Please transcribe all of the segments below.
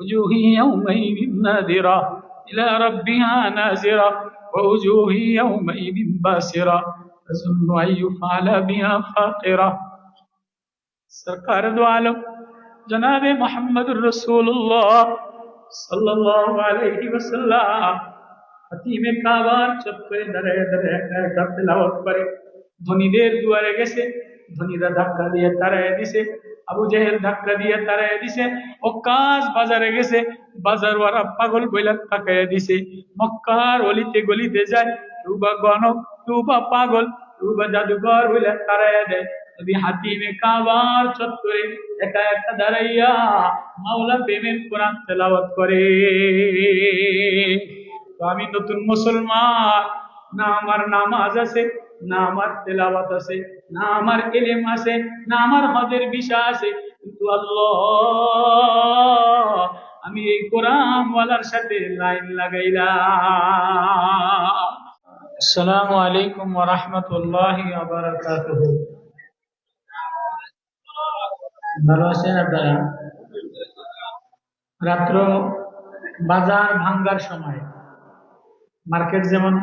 وجوه يومئذ ناذرة إلى ربها نازرة ووجوه يومئذ باسرة تظن أن يفعل بها فاقرة سرکار دو عالم جناب محمد رسول اللہ صلی اللہ علیہ وسلم হাতিমে কাবার চত্বরে দাঁড়ায় দাঁড়ায় একটা তেলাওয়াত করে ধনীদের দুয়ারে গেছে ধনীরা ধাক্কা দিয়ে তাড়ায় দিছে আবু জেহেল ধাক্কা দিয়ে তাড়ায় দিছে ওকাজ বাজারে গেছে বাজারওয়ালা পাগল বইলা তাকায় দিছে মক্কার অলিতে গলিতে যায় কেউ বা গণক কেউ বা পাগল কেউ বা জাদুঘর বইলা তাড়ায় দেয় নবী হাতিমে কাবার চত্বরে একা একা দাঁড়াইয়া মাওলা প্রেমের কোরআন তেলাওয়াত করে। আমি নতুন মুসলমান, না আমার নামাজ আছে, না আমার তেলাওয়াত আছে, না আমার ইলম আছে, না আমার হজের ভিসা আছে, কিন্তু আল্লাহ আমি এই কোরআন ওয়ালার সাথে লাইন লাগাইলাম। আসসালামু আলাইকুম ওয়া রাহমাতুল্লাহি ওয়া বারাকাতুহু। ভালো আছেন আপনারা? রাত্র বাজার ভাঙ্গার সময় মার্কেট যেমন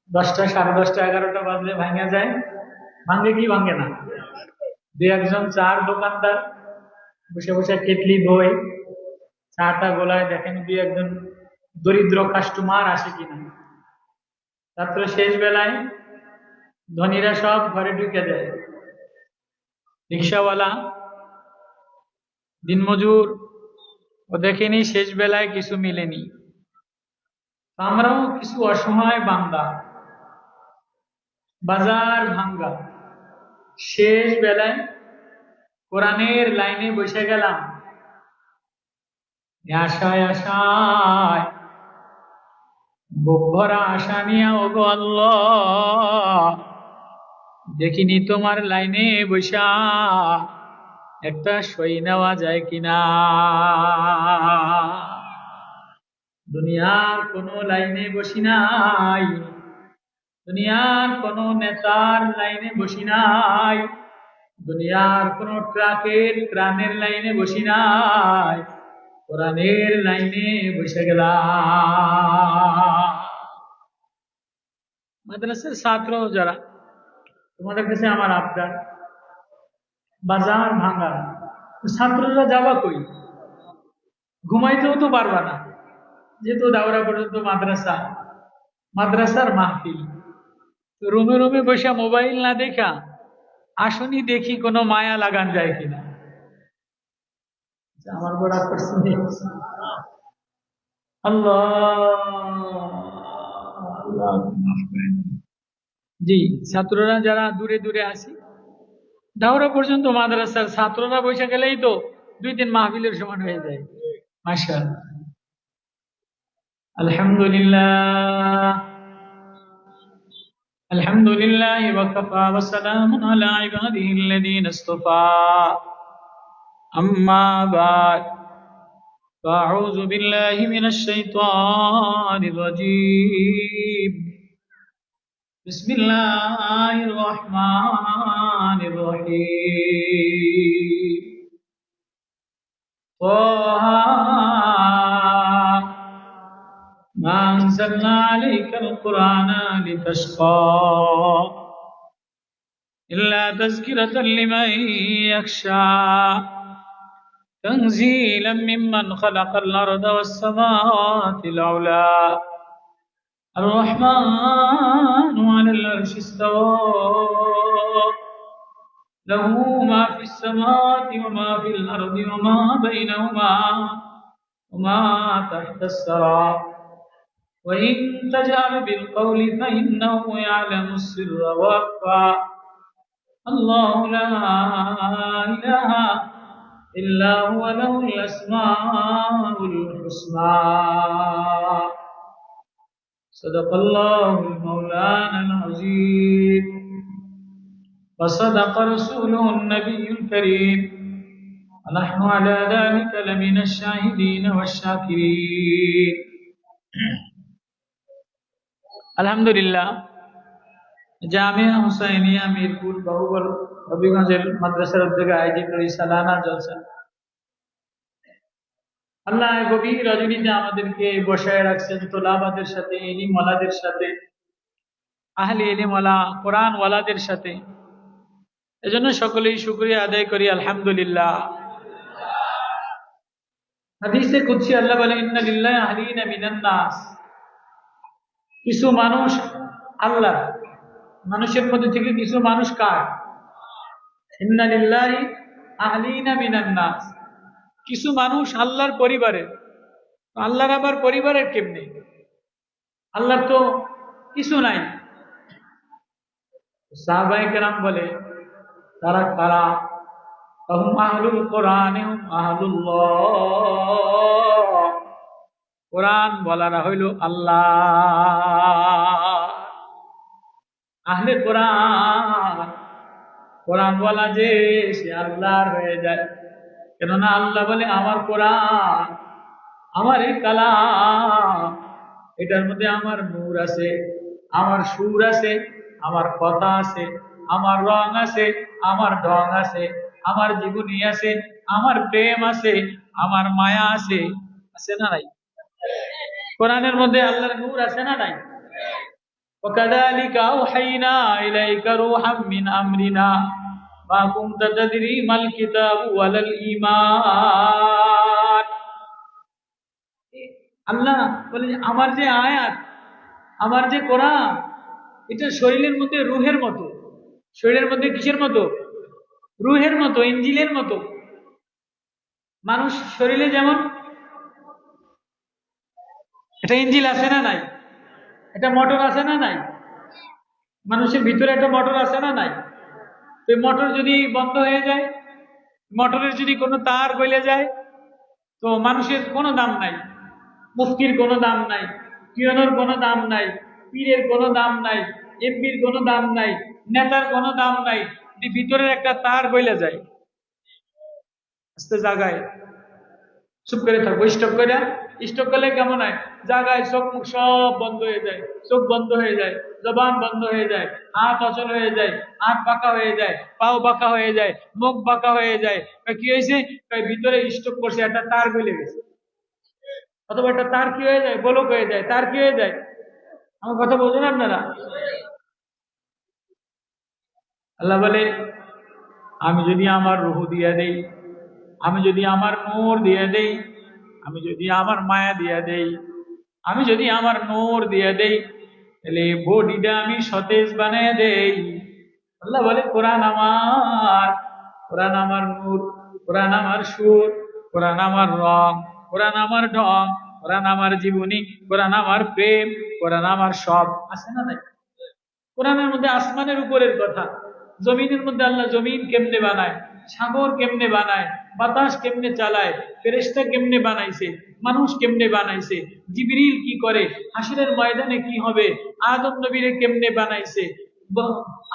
10টা, 10:30, 11টা বাজলে ভাঙা যায়, ভাঙে কি ভাঙে না? দুই একজন চার দোকানদার বসে বসে কেটলি বই চাটা গোলায়, দেখেন দুই একজন দরিদ্র কাস্টমার আসে কিনা। রাত্র শেষ বেলায় ধনীরা সব ঘরে ঢুকে যায়, রিক্সাওয়ালা দিনমজুর ও দেখেনি শেষ বেলায় কিছু মিলেনি। আমরাও কিছু অসহায় বান্দা, বাজার ভাঙ্গা, শেষ বেলায় কোরআনের লাইনে বসে গেলাম। আশায় আশায় বুক ভরা আশা নিয়ে ওগো আল্লাহ দেখিনি তোমার লাইনে বসা একটা সই নেওয়া যায় কিনা। দুনিয়ার কোনো লাইনে বসি নাই, দুনিয়ার কোনো নেতার লাইনে বসি নাই, দুনিয়ার কোনো ট্রাকের ত্রাণের লাইনে বসি নাই, কোরআনের লাইনে বসে গেলাম। মাদ্রাসার ছাত্র যারা, তোমাদের কাছে আমার আবদার, বাজার ভাঙা, ছাত্ররা যাবা কই? ঘুমাইতেও তো পারবা না, যেহেতু দাওরা পর্যন্ত মাদ্রাসা, মাদ্রাসার মাহফিল, রুমে রুমে বসে মোবাইল না দেখা আসনি দেখি কোনো মায়া লাগান যায় কিনা। আমার বড় আকর্ষণ আল্লাহ জি। ছাত্ররা যারা দূরে দূরে আসি, দাওরা পর্যন্ত মাদ্রাসার ছাত্ররা বসে গেলেই তো 2-3 মাহফিলের সমান হয়ে যায়। মাশাআল্লাহ, আলহামদুলিল্লাহ, আলহামদুলিল্লাহ ওয়া কাফা ওয়া সালামুন আলা ইবাদিহিল্লাযীনা ইসতাফা। আম্মা বা'দ, ফাআউযু বিল্লাহি মিনাশ শাইতানির রাজীম। বিসমিল্লাহির রহমানির রহিম। ما أنزلنا عليك القرآن لتشقى إلا تذكرة لمن يخشى تنزيلا ممن خلق الأرض والسماوات العلى الرحمن على العرش استوى له ما في السماوات وما في الأرض وما بينهما وما تحت الثرى وإن تجهر بالقول فإنه يعلم السر وأخفى الله لا إله إلا هو له الأسماء الحسنى صدق الله المولانا العظيم وصدق رسوله النبي الكريم ونحن على ذلك لمن الشاهدين والشاكرين। আলহামদুলিল্লাহ, জামিয়া হুসাইনিয়া মিরপুর বাহুবল হবিগঞ্জের মাদ্রাসার উদ্যোগে আয়োজিত এই সালানা জলসা আল্লাহ গভীর রজনীতে আমাদেরকে বসায় রাখছেন তোলাবাদের সাথে, ইলিমওয়ালাদের সাথে, আহলে ইলিমওয়ালা কোরআনওয়ালাদের সাথে। এজন্য সকলেই শুকরিয়া আদায় করি, আলহামদুলিল্লাহ। হাদিসে কুদসি আল্লাহ বলেন, ইন্না লিল্লাহি আহলিনা মিনান নাস, কিছু মানুষ আল্লাহ, মানুষের মধ্যে থেকে কিছু মানুষ কার? ইন্না লিল্লাহি আহলিনা মিনান নাস, কিছু মানুষ আল্লাহর পরিবারের। আল্লাহর আবার পরিবারের কেমনে? আল্লাহর তো কিছু নাই। সাহাবায়ে কেরাম বলে, তারা কারা? হুম আহলুল কোরআন হুম আহলুল্লাহ, কোরআন বলারা হইল আল্লাহ। আহলে কোরআন, কোরআন বলা যে সে আল্লাহর হয়ে যায়। কেননা আল্লাহ বলে, আমার কোরআন, আমার এই কালাম, এটার মধ্যে আমার নূর আছে, আমার সুর আছে, আমার কথা আছে, আমার রং আছে, আমার ঢং আছে, আমার জীবনী আছে, আমার প্রেম আছে, আমার মায়া আছে। আছে না নাই? কোরআনের মধ্যে আল্লাহর নূর আছে না নাই? وكذلك أوحينا إليك روحا من أمرنا ما كنت تدري ما الكتاب ولا الإيمان। আল্লাহ বলে, আমার যে আয়াত, আমার যে কোরআন, এটা শরীরের মধ্যে রুহের মতো। শরীরের মধ্যে কিসের মতো? রুহের মতো, ইঞ্জিলের মতো। মানুষ শরীরে যেমন এটা ইঞ্জিল আছে না নাই? এটা মোটর আছে না নাই? মানুষের ভিতরে একটা মোটর আছে না নাই? তো মোটর যদি বন্ধ হয়ে যায়, মোটরের যদি কোনো তার গলে যায়, তো মানুষের কোনো দাম নাই, মুফতির কোনো দাম নাই, পিয়নের কোনো দাম নাই, পীরের কোনো দাম নাই, এমপির কোনো দাম নাই, নেতার কোনো দাম নাই। ভিতরের একটা তার গলে যায়, আস্তে জাগায় চুপ করে থাকবো, স্টপ করে। স্টপ করলে কেমন হয়? জাগায় চোখ মুখ সব বন্ধ হয়ে যায়, চোখ বন্ধ হয়ে যায়, জবান বন্ধ হয়ে যায়, হাত অচল হয়ে যায়, হাত বাঁকা হয়ে যায়, পাও বাঁকা হয়ে যায়, মুখ বাঁকা হয়ে যায়। কি হয়েছে? ভিতরে স্টপ করছে, একটা তার গলে গেছে। অথবা একটা তার কি হয়ে যায়? গোলক হয়ে যায়। তার কি হয়ে যায়? আমার কথা বলছেন আপনারা? আল্লাহ বলে, আমি যদি আমার রূহ দিয়ে দেই, আমি যদি আমার নূর দিয়ে দেই, আমি যদি আমার মায়া দিয়ে দেই, আমি যদি আমার নূর দিয়ে দেই, তাহলে বডিটা আমি সতেজ বানিয়ে দেই। আল্লাহ বলে, কোরআন আমার, কোরআন আমার নূর, কোরআন আমার সুর, কোরআন আমার রং, কোরআন আমার ঢং, কোরআন আমার জীবনী, কোরআন আমার প্রেম, কোরআন আমার সব। আছে না নাই? কোরআনের মধ্যে আসমানের উপরের কথা, জমিনের মধ্যে আল্লাহ জমিন কেমনে বানায়, সাগর কেমনে বানায়, বাতাস কেমনে চালায়, ফেরেশতা কেমনে বানাইছে, মানুষ কেমনে বানাইছে, জিবরিল কি করে, হাসরের ময়দানে কি হবে, আদম নবীরে কেমনে বানাইছে,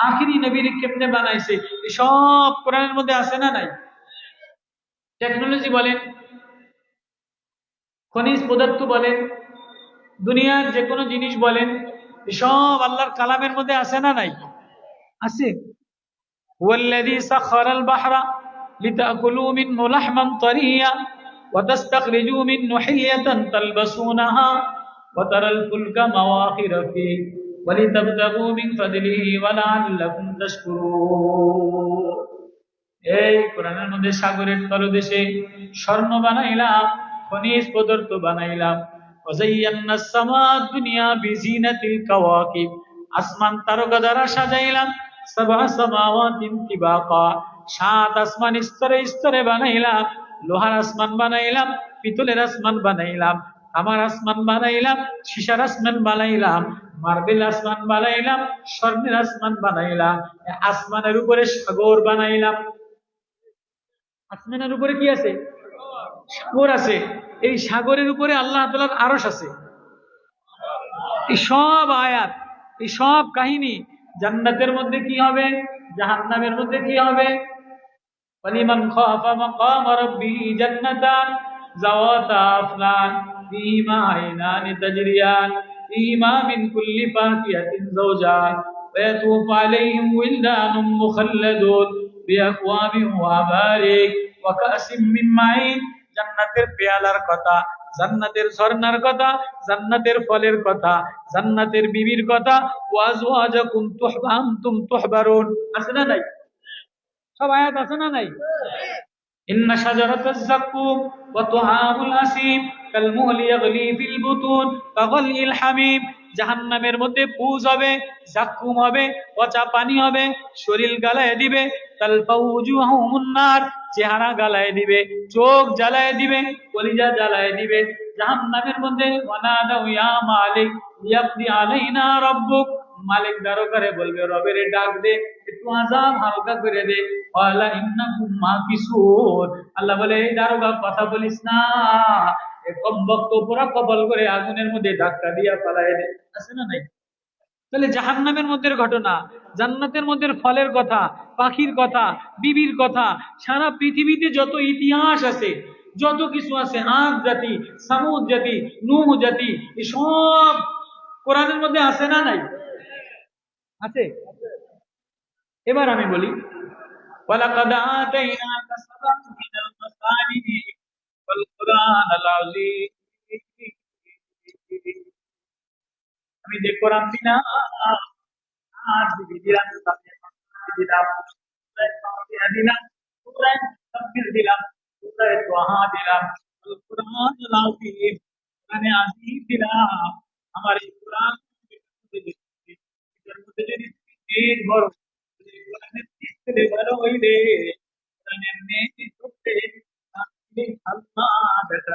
আখিরি নবীরে কেমনে বানাইছে, সব কোরআনের মধ্যে আছে না নাই? টেকনোলজি বলেন, খনিজ পদার্থ বলেন, দুনিয়ার যে কোনো জিনিস বলেন, সব আল্লাহর কালামের মধ্যে আছে না নাই? আছে। والذي سخر البحر لتأكلوا منه لحما طريا وتستخرجوا منه حلية تلبسونها وترى الفلك مواخر فيه ولتبتغوا من فضله ولعلكم تشكرون। এই কোরআনের মধ্যে সাগরের তলদেশে স্বর্ণ বানাইলাম, খনিজ পদার্থ বানাইলাম। ওয়াযায়্যানাস সামাদ দুনিয়া বিজিনাতিল কাওয়াকিব, আসমান তারকা দ্বারা সাজাইলাম। সাবআ সামাওয়াতিন তিবাকা, সাত আসমান স্তরে স্তরে বানাইলাম। লোহার আসমান বানাইলাম, পিতলের আসমান বানাইলাম, আমার আসমান বানাইলাম, সীসার আসমান বানাইলাম, মার্বেল আসমান বানাইলাম, স্বর্ণের আসমান বানাইলাম। আসমানের উপরে সাগর বানাইলাম। আসমানের উপরে কি আছে? সাগর আছে। এই সাগরের উপরে আল্লাহ তাআলার আরশ আছে। এই সব আয়াত, এই সব কাহিনী, জান্নাতের মধ্যে কি হবে, জাহান্নামের মধ্যে কি হবে। ওয়ালিমান খাফা মাকাম রাব্বিহি জান্নাতান যাওয়াতা আফনান ফীমা আইনানি তাজরিয়ান ফীমা মিন কুল্লি ফাকিহাতিন যাওজান ওয়া ইয়াতুফু আলাইহিম উইলদানুম মুখাল্লাদুন বিআকওয়াবিন ওয়া আবারিক ওয়া কাসিম মিন মাইন জান্নাতের পেয়ালার কথা, জান্নাতের ঝর্ণার কথা, জান্নাতের ফলের কথা, জান্নাতের বিবির কথা, ওয়াজওয়াজাকুম তুহবান্তুম তুহবারুন, আছে না নাই? সব আয়াত আছে না নাই? ইন্না শাজারাতাজ যাক্কুম ওয়া তুআমুল আসিম কালমুহলি ইয়াগলি ফিল বুতুন কাগালিল হামিম। জাহান্নামের মধ্যে পুজ হবে, জাক্কুম হবে, পচা পানি হবে, শরীর গালায় দিবে, তালফাউজুহুমুন নার, চেহারা গালায় দিবে, চোখ জ্বালায় দিবে, কলিজা জ্বালায় দিবে। জাহান্নামের মধ্যে ওয়ানাদাউ ইয়া মালিক লিয়াকদি আলাইনা রাব্বুক, মালিক দারোগারে বলবে রবের ডাক দে, একটু আযাব হালকা করে দে। ওয়ালা ইন্নাকুম মাকিসুন, আল্লাহ বলে এই দারোগা কথা বলিস না, কম বক্তব্য পুরা কবল করে আগুনের মধ্যে ধাক্কা দিয়া পালায় দে, আছে না নাই? তাহলে জাহান্নামের মধ্যে ঘটনা, জান্নাতের মধ্যে ফলের কথা, পাখির কথা, বিবির কথা, সারা পৃথিবীতে যত ইতিহাস আছে, যত কিছু আছে, আদ জাতি, সামুদ জাতি, নূহ জাতি, সব কোরআনের মধ্যে আছে না নাই? আছে। এবার আমি বলি, ওয়ালাকাদ আতাইনাকা সাবআন মিনাল মাসানি ওয়াল কুরআনাল আযীম, আমি যে কোরআন দিলাম, আর দিলাম, দিলাম সূরা দিলাম, সূরা তাফসীর দিলাম, সূরা তোহা দিলাম, আল কুরআনুল আযীম, মানে আযীম দিলাম। আমার এই কোরআন এর মধ্যে যদি তিন বড় কোরআনের তিনটে বড় হইলে কোরআনের নেই করতে আল্লাহ বেটা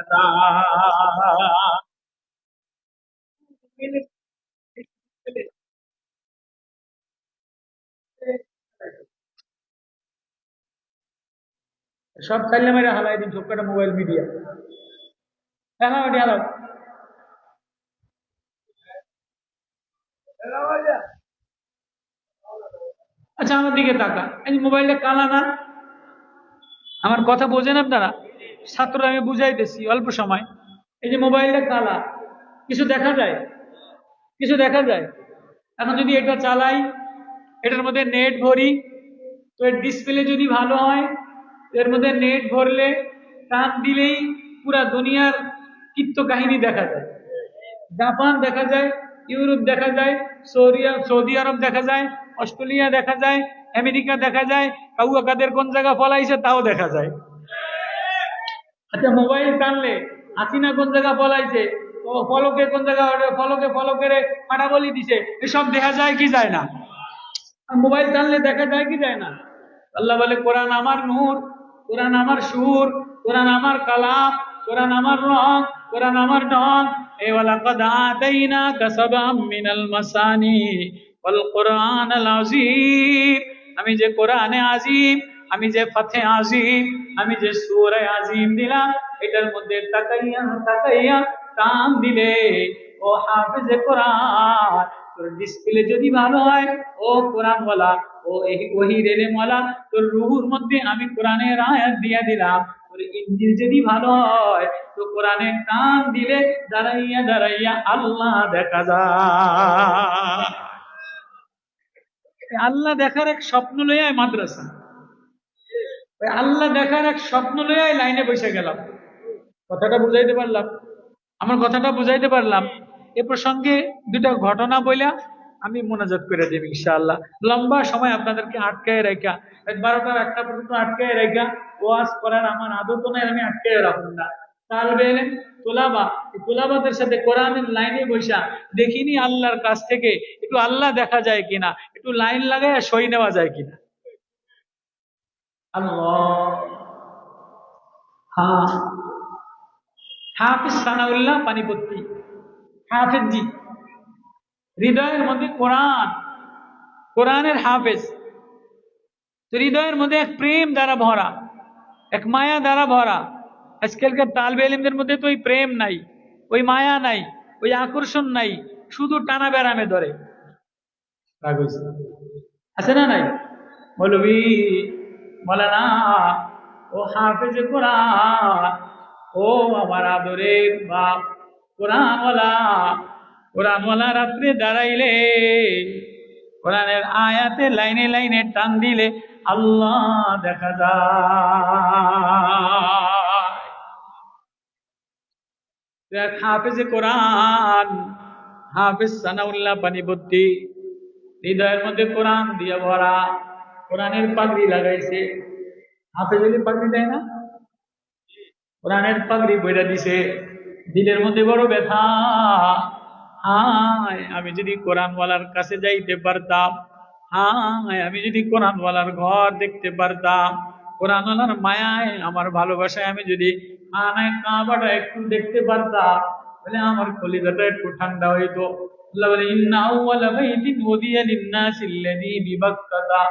সব কাল্লা মেরে হালাই দিন ঝোঁকাটা মোবাইল মিডিয়া হালাও এটি হালাও। আচ্ছা আমার দিকে তাকা, এই মোবাইলটা কালা না? আমার কথা বোঝেন আপনারা? ছাত্ররা আমি বুঝাইতেছি অল্প সময়। এই যে মোবাইলটা কালা, কিছু দেখা যায়? কিছু দেখা যায়? এখন যদি এটা চালাই, এটার মধ্যে নেট ভরি, তো এর ডিসপ্লে যদি ভালো হয়, এর মধ্যে নেট ভরলে টান দিলেই পুরা দুনিয়ার কীর্ত কাহিনী দেখা যায়। জাপান দেখা যায়, ইউরোপ দেখা যায়, সৌদি আরব দেখা যায়, অস্ট্রেলিয়া দেখা যায়, আমেরিকা দেখা যায়, কাউয়া কাদের কোন জায়গা ফলাইছে তাও দেখা যায়। আচ্ছা মোবাইল টানলে হাসিনা কোন জায়গা ফলাইছে, ও ফলকে কোন জায়গা, ফলকের ফাটা বলি দিছে, এসব দেখা যায় কি যায় না? মোবাইল টানলে দেখা যায় কি যায় না? আল্লাহ বলে কোরআন আমার নূর, কোরআন আমার সুর, কোরআন আমার কালাম, কোরআন আমার রং, কোরআন আমার ঢং। এই ওয়ালাকাদ আতাইনাকা সাবআম মিনাল মাসানি ওয়াল কুরআনাল আযীম, আমি যে কোরআনে আযীম, আমি যে ফাতহে আযীম, আমি যে সূরা আযীম দিলাম, এটার মধ্যে তাকাইয়া তাকাইয়া কান দিলে ও হাফেজে কোরআন, তোর ডিসপ্লে যদি ভালো হয় ও কোরআন ওয়ালা, ও ওহির এলেম ওয়ালা, তোর রুহুর মধ্যে আমি কোরআনের আয়াত দিয়ে দিলাম। তোর ইঞ্জিল যদি ভালো হয় তো কোরআনে কান দিলে দাঁড়াইয়া দাঁড়াইয়া আল্লাহ দেখা যায়। আল্লাহ দেখার এক স্বপ্ন লইয়া মাদ্রাসা, আল্লাহ দেখার এক স্বপ্ন লইয়া লাইনে বসে গেলাম। কথাটা বুঝাইতে পারলাম? আমার কথাটা বুঝাইতে পারলাম? এ প্রসঙ্গে দুটা ঘটনা বইলা আমি মোনাজাত করে দেব ইনশাআল্লাহ। লম্বা সময় আপনাদেরকে আটকায় রেখা, 12টার 1টা পর্যন্ত আটকায় রেখা ওয়াজ করার আমার আদত নাই, আমি আটকায় রাখুন না। তালবে এলেন তোলাবাদের সাথে কোরআনের লাইনে বসা দেখিনি আল্লাহর কাছ থেকে একটু আল্লাহ দেখা যায় কিনা, একটু লাইন লাগায় সই নেওয়া যায় কিনা। আল্লাহ, হ্যাঁ, হাফিজ সানাউল্লাহ পানিপত্তি, হাফিজ জি, হৃদয়ের মধ্যে কোরআন, কোরআনের হাফেজ, হৃদয়ের মধ্যে এক প্রেম দ্বারা ভরা, এক মায়া দ্বারা ভরা। আজকালকার তালবে ইলমদের মধ্যে তো ওই প্রেম নাই, ওই মায়া নাই, ওই আকর্ষণ নাই, শুধু টানা বেড়ামে ধরে। আছে না নাই? মৌলভী মৌলানা ও হাফেজ কোরআন, ও আমার আদরের বাপ কোরআনওয়ালা, কোরআনওয়ালা রাত্রে দাঁড়াইলে কোরআনের আয়াতে লাইনে লাইনে টান দিলে আল্লাহ দেখা যায়। এক হাফেজে কোরআন, হাফেজ সানাউল্লাহ পানিপত্তি, হৃদয়ের মধ্যে কোরআন দিয়ে ভরা, কোরআনের পাগড়ি লাগাইছে। হাফেজ হলে পাগড়ি দেয় না? কোরআনের পাগড়ি বইরা দিছে, দিলের মধ্যে বড় ব্যথা। হায়, আমি যদি কোরআনওয়ালার কাছে যাইতে পারতাম, হায় আমি যদি কোরআনওয়ালার ঘর দেখতে পারতাম, কোরআনওয়ালার মায়ায় আমার ভালোবাসায় আমি যদি খানায় কাবাটা একটু দেখতে পারতাম, তাহলে আমার কলিজাটা একটু ঠান্ডা হইতো। আল্লাহ বলে, ইন্না আউওয়ালা বাইতিন উযিয়া লিন-নাসি আল্লাযী বিবাক্কাতা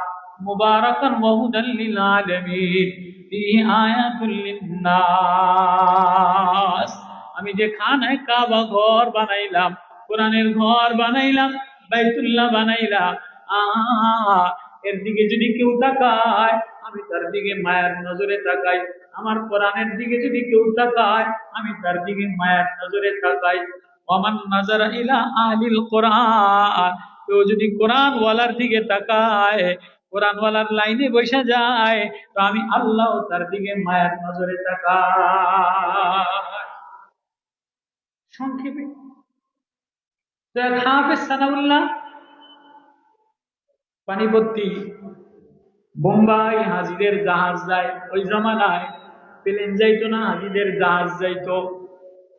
মুবারাকান ওয়া হুদাল লিল আলামিন ফীহি আয়াতুল লিন-নাস। আমি যে খানায় কাবা ঘর বানাইলাম, কোরআনের ঘর বানাইলাম, বাইতুল্লাহ বানাইলাম, এর দিকে যদি কেউ তাকায়, আমি তার দিকে মায়ার নজরে তাকাই। আমার কোরআনের দিকে যদি কেউ তাকায়, আমি তার দিকে মায়ার নজরে তাকাই। ওমান নাজারা ইলা আহলিল কোরআন, কেউ যদি কোরআন ওয়ালার দিকে তাকায়, কোরআন ওয়ালার লাইনে বসে যায়, তো আমি আল্লাহ তার দিকে মায়ার নজরে তাকাই। সংক্ষেপে হাফেজ সানাউল্লাহ পানিপত্তি, বোম্বাই হাজিদের জাহাজ যায়। ওই জমানায় প্লেন যাইতো না, হাজিদের জাহাজ যাইতো।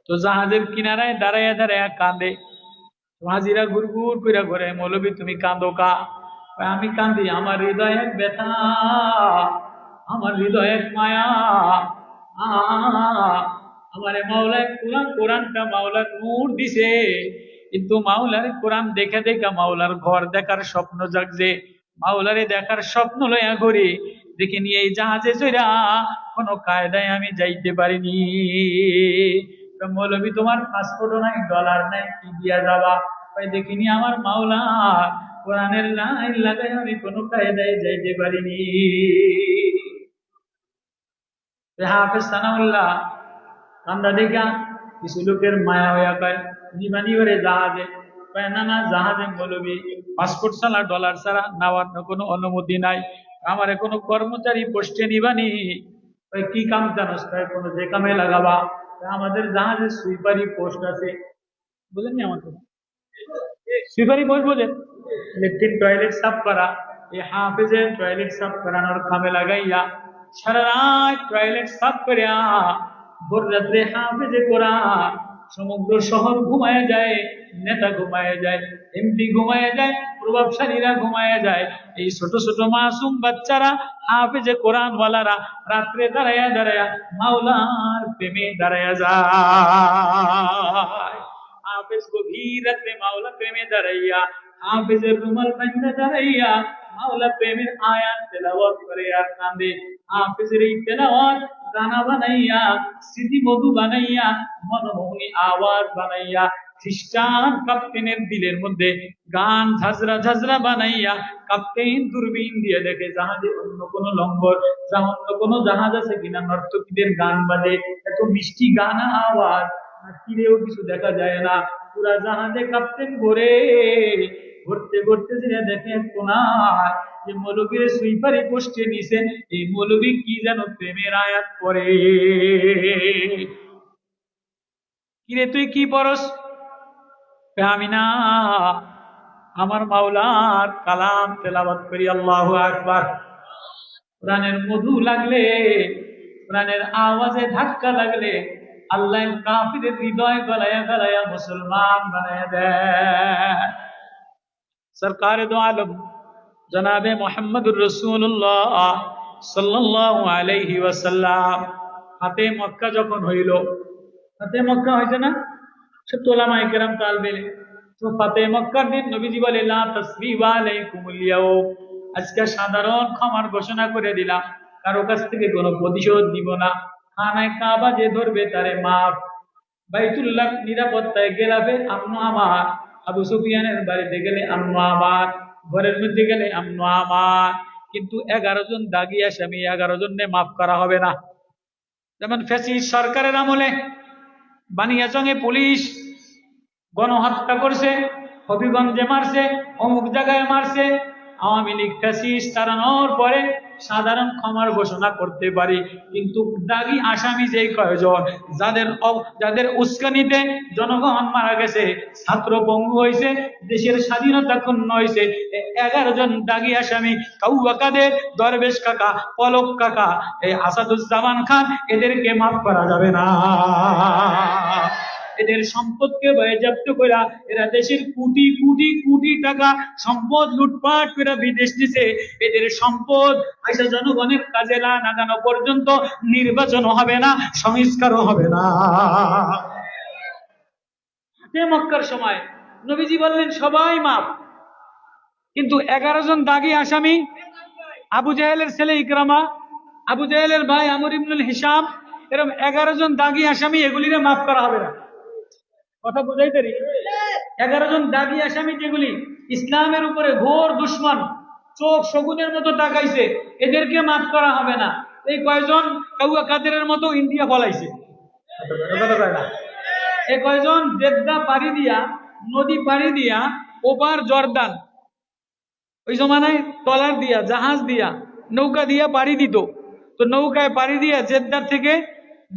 তো জাহাজের কিনারায় দাঁড়াইয়া দাঁড়াইয়া কাঁদে। হাজিরা ঘুর ঘুর করে ঘরে, মৌলবী তুমি কাঁদো কা? আমি কাঁদি, আমার হৃদয় এক ব্যথা, আমার হৃদয় এক মায়া। আমার মাওলায় কোরআন, কোরআনটা মাওলা নূর দিছে, কিন্তু মাওলার কোরআন দেখে দেখা মাওলার ঘর দেখার স্বপ্ন জাগছে। মাওলারে দেখার স্বপ্ন লইয়া ঘুরি, দেখে নিয়ে এই জাহাজে চড়া কোনো কায়দায় আমি যাইতে পারিনি। মৌলবী তোমার পাসপোর্টও নাই, ডলার নাই, কি দিয়া যাবা? দেখিনি আমার মাওলা কোরআনের লাইন লাগাই আমি কোনো কায়দায় যাইতে পারিনি। হাফেজ সানাউল্লাহ কান্দা দেখা কিছু লোকের মায়া হইয়া কয়, নিবানি করে জাহাজে? না না, জাহাজে মৌলবী পাসপোর্ট ছাড়া, ডলার ছাড়া নেওয়ার কোনো অনুমতি নাই। আমার কোনো কর্মচারী পোস্টে নিবানি? কি কাম জানোস? কোনো যে কামে লাগাবা। আমাদের জাহাজে সুইপারি পোস্ট আছে, বুঝেননি? আমাদের সুইপারি পোস্ট বোঝেন? লেট্রিন টয়লেট সাফ করা। এই হাফেজের টয়লেট সাফ করানোর কামে লাগাইয়া সারা রাত টয়লেট সাফ করিয়া ভোর রাত্রে হাফেজে কোরআন, সমগ্র শহর ঘুমায় যায়, নেতা ঘুমায় যায়, এমপি ঘুমায় যায়, প্রভাবশালীরা ঘুমায় যায়। এই ছোট ছোট মাসুম বাচ্চারা, হাফেজে কোরআন ওয়ালারা রাত্রে দাঁড়াইয়া দাঁড়াইয়া মাওলার প্রেমে দাঁড়াইয়া যায়। হাফেজ গভীর রাত্রে মাওলা প্রেমে দাঁড়াইয়া, হাফেজের রুমাল বাঁধা দাঁড়াইয়া মাওলা প্রেমের আয়াত তেলাওয়াত করে আর কাঁদে। হাফেজের এই তেলাওয়াত গানা বানাইয়া, স্মৃতি মধু বানাইয়া, মনমোহনী আওয়াজ বানাইয়া খ্রিস্টান কাপ্তেনের দিলের মধ্যে গান ঝাঁঝরা ঝাঁঝরা বানাইয়া, কাপ্তেন দূরবীন দিয়ে দেখে জাহাজে অন্য কোন লঙ্গর, অন্য কোন জাহাজ আছে কিনা, নর্তকীদের গান বাজে, এত মিষ্টি গানা আওয়াজ, তীরেও কিছু দেখা যায় না। পুরা জাহাজে কাপ্তেন ঘোরে, ঘুরতে ঘুরতে যে দেখে কোনায় যে মৌলবীর সুইপারি পোস্টে নিছেন, এই মৌলবী কি যেন প্রেমের আয়াত পড়ে। কিরে তুই কি পড়স? আমি না, আমার মাওলার কালাম তেলাওয়াত করি। আল্লাহু আকবার। কোরআনের মধু লাগলে, কোরআনের আওয়াজে ধাক্কা লাগলে আল্লাহ কাফিরের হৃদয় গলায়া গলায়া মুসলমান বানায় দেয়। সরকার দো আলম জনাবে মুহাম্মদুর রাসূলুল্লাহ সাল্লাল্লাহু আলাইহি ওয়াসাল্লাম ফাতে মক্কা যখন হইল, ফাতে মক্কা হইছে না? সব উলামায়ে কেরাম তালবে। তো ফাতে মক্কার দিন নবীজি বলে, লা তাসরিবা আলাইকুমুল ইয়াউম, আজকে সাধারণ ক্ষমার ঘোষণা করে দিলাম, কারো কাছ থেকে কোনো প্রতিশোধ নিব না। খানায় কাবা যে ধরবে তারে মাফ, বাইতুল্লাহ নিরাপত্তায় গেলাবে আমন আমার, আবু সুফিয়ানের বাড়িতে গেলে আমন আমার, ঘরের মধ্যে গেলে আমন আমার। কিন্তু 11 জন দাগি আসামি 11 জনে মাফ করা হবে না। যেমন ফ্যাসিস্ট সরকারের আমলে বানিয়াচংয়ে পুলিশ গণহত্যা করছে, হবিগঞ্জে মারছে, অমুক জায়গায় মারছে, আওয়ামী লীগ ফ্যাসিস্ট তাড়ানোর পরে সাধারণ ক্ষমার ঘোষণা করতে পারি, কিন্তু দাগি আসামি যেই কয়জন, যাদের উস্কানিতে জনগণ মারা গেছে, ছাত্র পঙ্গু হয়েছে, দেশের স্বাধীনতা ক্ষুণ্ণ হয়েছে, 11 জন দাগি আসামি, কাউয়া কাদের, দরবেশ কাকা, পলক কাকা, এই আসাদুজ্জামান খান, এদেরকে মাফ করা যাবে না। এদের সম্পদকে বাজেয়াপ্ত করে এরা দেশের কোটি কোটি কোটি টাকা সম্পদ লুটপাট করে বিদেশ দিছে। এদের সম্পদ আইসা জনগণের কাজে লাগানো পর্যন্ত নির্বাচন হবে না, সংস্কারও হবে না। মক্কার সময় নবীজি বললেন সবাই মাপ, কিন্তু 11 জন দাগি আসামি, আবু জাহেলের ছেলে ইকরামা, আবু জাহেলের ভাই আমর ইবনুল হিসাম, এরকম 11 জন দাগি আসামি, এগুলিরে মাফ করা হবে না। কথা বুঝাইতে পারি? 11 জন দাগি আসামি যেগুলি ইসলামের উপরে ঘোর দুশ্মন, চোখ শগুনের মতো তাকাইছে, এদেরকে মাফ করা হবে না। এই কয়জন কাউয়া কাদেরের মতো ইন্ডিয়া পলাইছে, এই কয়জন জেদ্দা পাড়ি দিয়া, নদী পাড়ি দিয়া ওপার জর্দান, ওই জমানায় ট্রলার দিয়া, জাহাজ দিয়া, নৌকা দিয়া পাড়ি দিত, তো নৌকায় পাড়ি দিয়া জেদ্দার থেকে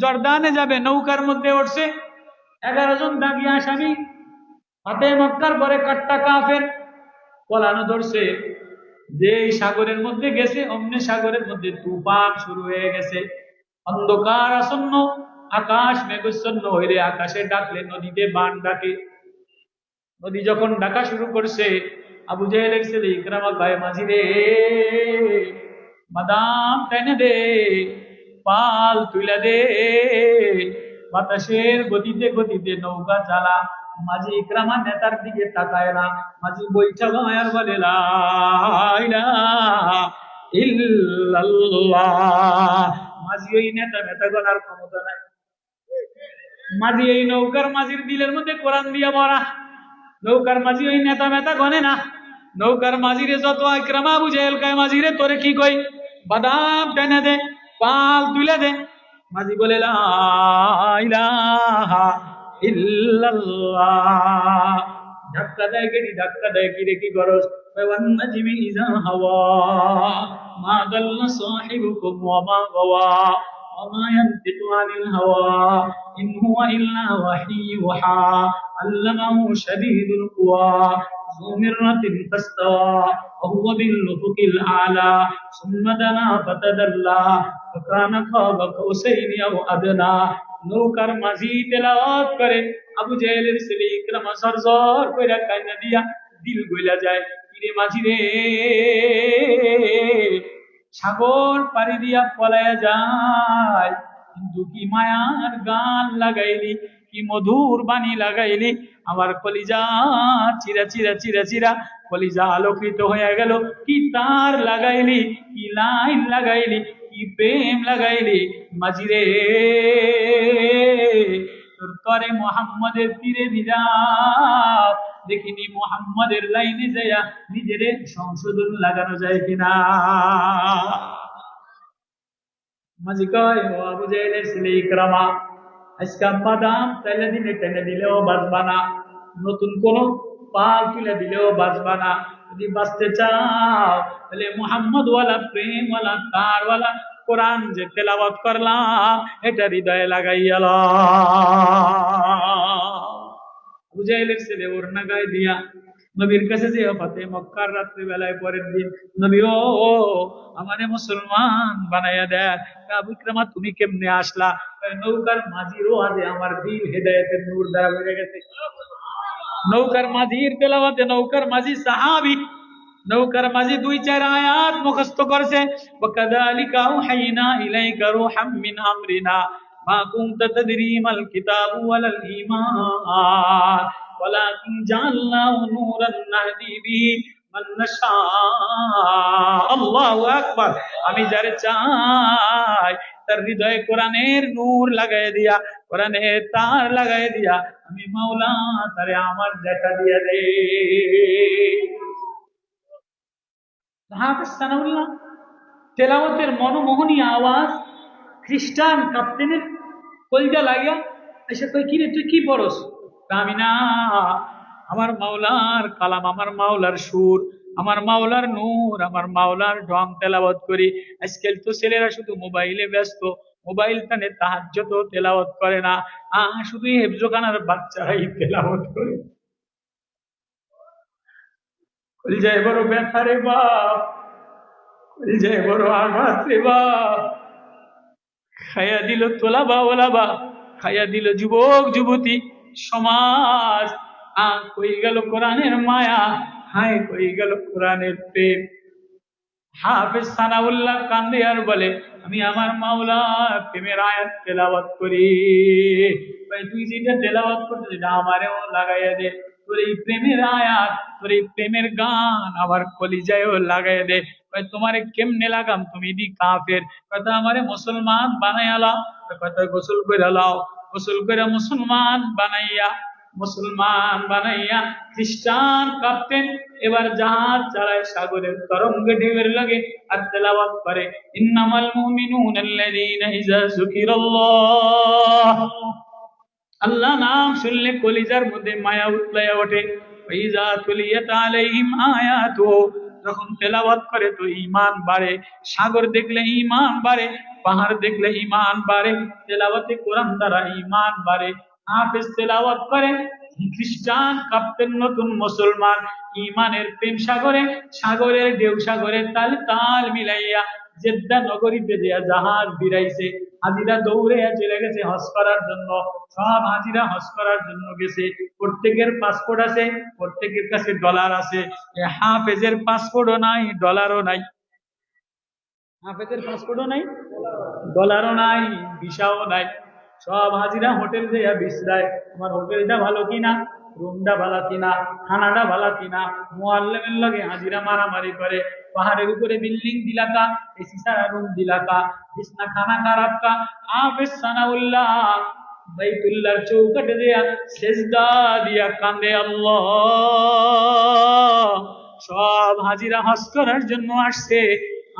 জর্দানে যাবে, নৌকার মধ্যে উঠছে 11 জন দাগি আসামি, হাতে মক্কার পরে কাট্টা কাফের, পলানো ধরছে। যে সাগরের মধ্যে গেছে, অমনি সাগরের মধ্যে তুফান শুরু হয়ে গেছে, অন্ধকার আসন্ন, আকাশ মেঘাচ্ছন্ন হইলে আকাশে ডাকলে নদীতে বান ডাকে। নদী যখন ডাকা শুরু করছে, আবু জাহেলের ছেলে ইকরামা গায়ে মাঝি রে, বাদাম টেনে দে, পাল তুলে দে, বাতাসের গতিতে গতিতে নৌকা চালা। মাঝি ইকরামা নেতার দিকে তাকায় না, মাঝি বইটা গায়ার বলে লা ইলাহা ইল্লাল্লাহ। মাঝি ওই নেতা গণার ক্ষমতা নাই। মাঝি এই নৌকার মাঝির দিলের মধ্যে কোরআন দিয়া ভরা, নৌকার মাঝি ওই নেতা গনে না। নৌকার মাঝিরে যত ইকরামা আবু জাহেল কয়, মাঝিরে তোরে কি কই, বাদাম টেনে দে, পাল তুলে দে। মাঝি বলে লা ইলাহা ইল্লাল্লাহ। ধাক্কা দেয় গেড়ি, ধাক্কা দেয়, কি রে কি গরজ, ওয়ান নাজমি ইযা হাওয়া মা দাল্লা সাহিবুকুম ওয়া মা গাওয়া ওয়া মা ইয়ানতিকু আনিল হাওয়া ইন হুয়া ইল্লা ওয়াহী ইউহা আল্লামাহু শাদীদুল কুওয়া যু মিররাতিন ফাসতাওয়া ওয়া হুয়া বিল উফুকিল আলা সুম্মা দানা ফাতাদাল্লা ফাকানা কাবা কাউসাইনি আও আদনা। নৌকার মাঝি তেলাওয়াত করে, আবু জাহেলের ছেলে ইকরামা সরসর কইরা কান্না দিয়া দিল গইলা যায়। কিরে মাঝি রে, সাগর পাড়ি দিয়া পলায়া যায়, কিন্তু কি মায়ার গান লাগাইলি, কি মধুর বাণী লাগাইলি, আমার কলিজা চিরা চিরা চিরা চিরা কলিজা আলোকিত হয়ে গেল। কি তার লাগাইলি, কি লাইন লাগাইলি, কি প্রেম লাগাইলি মাঝি রে, তোর তরে মুহাম্মাদের তীরে দিলাম, দেখিনি মুহাম্মাদের লাইনে যাইয়া নিজের সংশোধন লাগানো যায় কিনা। মাঝি কয়, ও আবু জাহেলের ছেলে ইকরামা, আজকে বাদাম টেনে দিলে টেনে দিলেও বাঁচবা না, নতুন কোন পাল তুলে দিলেও বাঁচবা না। যদি বাঁচতে চাও তাহলে মুহাম্মদ ওয়ালা, প্রেম ওয়ালা, তার ওয়ালা কোরআন যে তেলাওয়াত করলাম, এটা হৃদয়ে লাগাইয়া ল। আবু জাহেলের ছেলে ওড়না গায়ে দিয়া নবীর কাছে যে ফাতে মক্কার রাত্রি বেলায় পরের দিন, নবী ও আমারে মুসলমান বানাইয়া দেন। আবু ইকরামা তুমি কেমনে আসলা? নৌকার মাঝির ওয়াজে আমার দিল হেদায়েতের নূর দ্বারা ভরে গেছে। নৌকার মাঝির তেলাওয়াতে নৌকার মাঝি সাহাবী, নৌকার মাঝি 2-4 আয়াত মুখস্থ করছে। ওয়াকাযালিকা আওহাইনা ইলাইকা রূহাম মিন আমরিনা মা কুনতা তাদরি মাল কিতাবু ওয়ালাল ঈমান ওয়ালাকিন জাআলনাহু নূরান নাহদি বিহি মান নাশা। আল্লাহু আকবার। আমি যারে চাই তার হৃদয়ে কোরআনের নূর লাগাই দিয়া, কোরআনের তার লাগাই দিয়া আমি মাওলা তারে আমার দেখা দিয়া দে। হাফেজ সানাউল্লাহ তেলাওয়াতের মনোমোহনী আওয়াজ খ্রিস্টান কাপ্তেনের কলজা লাগিয়া এসে কই, কি রে তুই কি পড়স? আমি না, আমার মাওলার কালাম, আমার মাওলার সুর, আমার মাওলার নূর, আমার মাওলার ঢং তেলাওয়াত করি। আজকাল তো ছেলেরা শুধু মোবাইলে ব্যস্ত, মোবাইল টানে তাহাজ্জুদ তেলাওয়াত করে না, শুধু হেফজোখানার বাচ্চারাই তেলাওয়াত করে। কলিজায় বড় ব্যথা রে বাপ, কলিজায় বড় আঘাত রে বাপ। খাইয়া দিল তোলাবা ওলাবা, খাইয়া দিল যুবক যুবতী সমাজ। কই গেল কোরআনের মায়া, হায় কই গেল কোরআনের প্রেম। হাফেজ সানাউল্লাহ কান্দে আর বলে, আমি আমার মাওলা প্রেমের আয়াত তেলাওয়াত করি। ভাই তুই যেটা তেলাওয়াত করছিস সেটা আমারেও লাগাইয়া দে, তোর এই প্রেমের আয়াত, তোর এই প্রেমের গান আমার কলিজায়ও লাগাইয়া দে। ভাই তোমারে কেমনে লাগাম, তুমি দি কাফের, কথা আমারে মুসলমান বানাইয়ালাও, কথা গোসল করে লাও, গোসল করে মুসলমান বানাইয়া, মুসলমান বানাইয়া খ্রিস্টান কাঁপতেন। এবার জাহাজ চালায় সাগরের তরঙ্গে ঢেউয়ের লাগে আর তেলাওয়াত করে, ইন্নামাল মুমিনুনা আল্লাযীনা ইযা যুকিরাল্লাহ, আল্লাহ নাম শুনলে কলিজার মধ্যে মায়া উতলাইয়া ওঠে। ইযা তুলিয়াত আলাইহিম আয়াতুহু, যখন তেলাওয়াত করে তো ঈমান বাড়ে। সাগর দেখলে ঈমান বাড়ে, পাহাড় দেখলে ঈমান বাড়ে, তেলাওয়াতে কোরআন দ্বারা ঈমান বাড়ে। হাফেজ তেলাওয়াত করে, খ্রিস্টান কাঁপতেন, নতুন মুসলমান ঈমানের প্রেম সাগরে, সাগরের ঢেউ সাগরে তাল তাল মিলাইয়া জেদ্দা নগরীতে যে জাহাজ বিরাইছে। হাজিরা দৌড়ে চলে গেছে হজ করার জন্য, সব হাজিরা হজ করার জন্য গেছে। প্রত্যেকের পাসপোর্ট আছে, প্রত্যেকের কাছে ডলার আছে। হাফেজের পাসপোর্টও নাই, ডলারও নাই। হাফেজের পাসপোর্টও নাই, ডলারও নাই, ভিসাও নাই। সব হাজিরা হোটেল যেয়া বিশ্রায়, আমার হোটেলটা ভালো কিনা, রুমটা ভালো কিনা, খানাটা ভালো কিনা। মুআল্লিমের লগে হাজিরা মারামারি করে, পাহাড়ের উপরে বিল্ডিং দিলাকা, এসি সারা রুম দিলাকা, বিছনা খানা খারাপ কা। হাফেজ সানাউল্লাহ বাইতুল্লাহর চৌকাঠে দিয়া সেজদা দিয়া কান্দে, আল্লাহ সব হাজিরা হজ করার জন্য আসছে,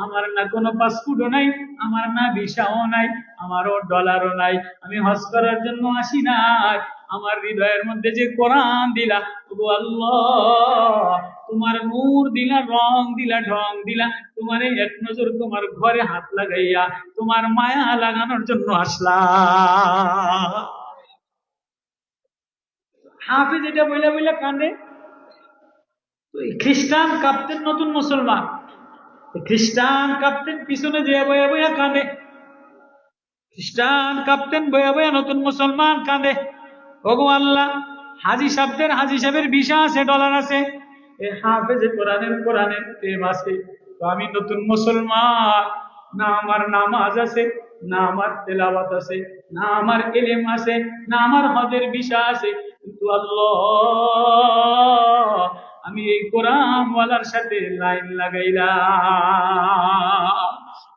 আমার না কোনো পাসপোর্টও নাই, আমার না ভিসাও নাই, আমারও ডলারও নাই, আমি হজ করার জন্য আসি নাই। আমার হৃদয়ের মধ্যে যে কোরআন দিলা, ওগো আল্লাহ তোমার নূর দিলা, রং দিলা, ঢং দিলা, তোমার এক নজর তোমার ঘরে হাত লাগাইয়া তোমার মায়া লাগানোর জন্য আসলাম। হাফেজ এটা বইলা বইলা কান্দে। খ্রিস্টান কাঁপতেন, নতুন মুসলমান খ্রিস্টান কাঁপতেন, পিছনে যে বয়া বয়া কাঁদে। খ্রিস্টান কাঁপতেন, বয়া বয়া নতুন মুসলমান কাঁদে। ওগো আল্লাহ, হাজি সাহেবের ভিসা আছে, ডলার আছে, এ হাফেজে কোরআনের প্রেম আছে, তো আমি নতুন মুসলমান, না আমার নামাজ আছে, না আমার তেলাওয়াত আছে, না আমার ইলম আছে, না আমার হজের ভিসা আছে, কিন্তু আল্লাহ আমি এই কোরআন ওয়ালার সাথে লাইন লাগাইলাম।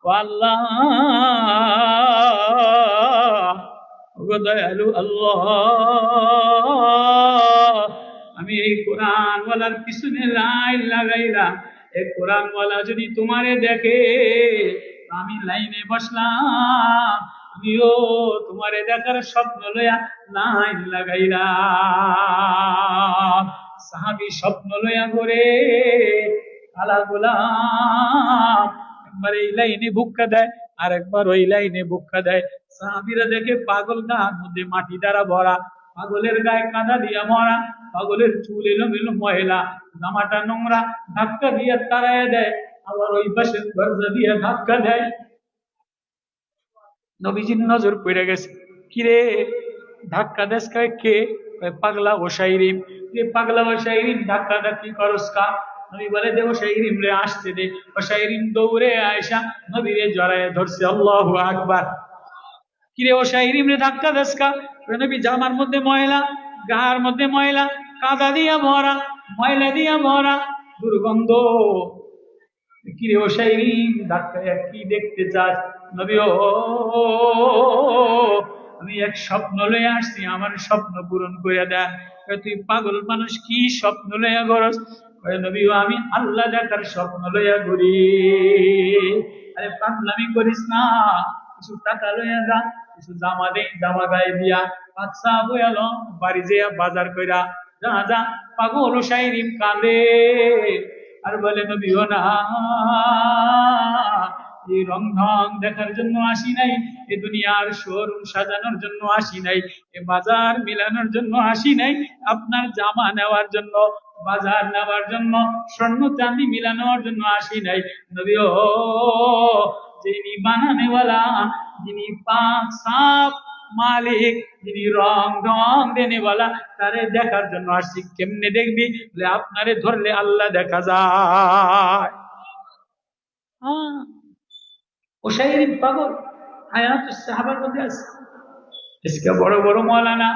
ও আল্লাহ, ও দয়ালু আল্লাহ, আমি এই কোরআন ওয়ালার পিছনে লাইন লাগাইলাম। এই কোরআন ওয়ালা যদি তোমারে দেখে, আমি লাইনে বসলাম, আমিও তোমারে দেখার স্বপ্ন লইয়া লাইন লাগাইলাম। সাহাবী স্বপ্ন লইয়া ঘরে, কালা গোলাম একবার এই লাইনে ভুক্কা দেয়, আর একবার ওই লাইনে ভুক্কা দেয়। সাহাবীরা দেখে পাগল গার মধ্যে মাটি দ্বারা ভরা, পাগলের গায়ে কাঁদা দিয়া মরা, পাগলের চুল এলোমেলো ময়লা, জামাটা নোংরা, ধাক্কা দিয়ে তাড়াইয়া দেয়, আবার ওই পাশে দরজা দিয়ে ধাক্কা দেয়। নবীজির নজর পড়ে গেছে, কিরে ধাক্কা দেশ কে? পাগলা ওসাইরিম। পাগলা ওসাইরিম ধাক্কা ধাক্কি করস কা? নবী বলে দে ওসাইরিম রে আসতে দে। ওসাইরিম দৌড়ে আয়সা নবীরে জড়ায় ধরছে, আল্লাহু আকবার। কিরে ওসাইরিম রে ধাক্কা দেশ কা? নবী জামার মধ্যে ময়লা, গার মধ্যে ময়লা, কাদা দিয়া ভরা, ময়লা দিয়া ভরা, দুর্গন্ধ। কিরে ওসাইরিম ধাক্কা কি দেখতে চাস? নবী ও আমি এক স্বপ্ন লইয়া আসছি, আমার স্বপ্ন পূরণ করে দেন। তুই পাগল মানুষ, কি স্বপ্ন লইয়া ঘরস? নবী আমি আল্লাহ দেখার স্বপ্ন লইয়া ঘুরি। আরে পাগলামি করিস না, কিছু টাকা লইয়া যা, কিছু জামা দেই, জামা গায়ে দিয়া বাচ্চা বয়াল বাড়ি যেয়া বাজার কইরা যা যা। পাগল ওসাইরিম কাঁদে, আর বলে নবীও না, এই রং ঢং দেখার জন্য আসি নাই, এ দুনিয়ার শোরুম সাজানোর জন্য আসি নাই, এ বাজার মিলানোর জন্য আসি নাই, আপনার জামা নেওয়ার জন্য, বাজার নেওয়ার জন্য, স্বর্ণ চাঁদি মিলানোর জন্য আসি নাই। নবী ও, যিনি বানানেওয়ালা, যিনি পাক সাফ মালিক, যিনি রং ঢং দেনেওয়ালা, তারে দেখার জন্য আসছি। কেমনে দেখবি? বলে আপনারে ধরলে আল্লাহ দেখা যায়। ও শাইরি পাগল, হায়াতুস সাহাবার মধ্যে আছে। इसका বড় বড় মৌলানা,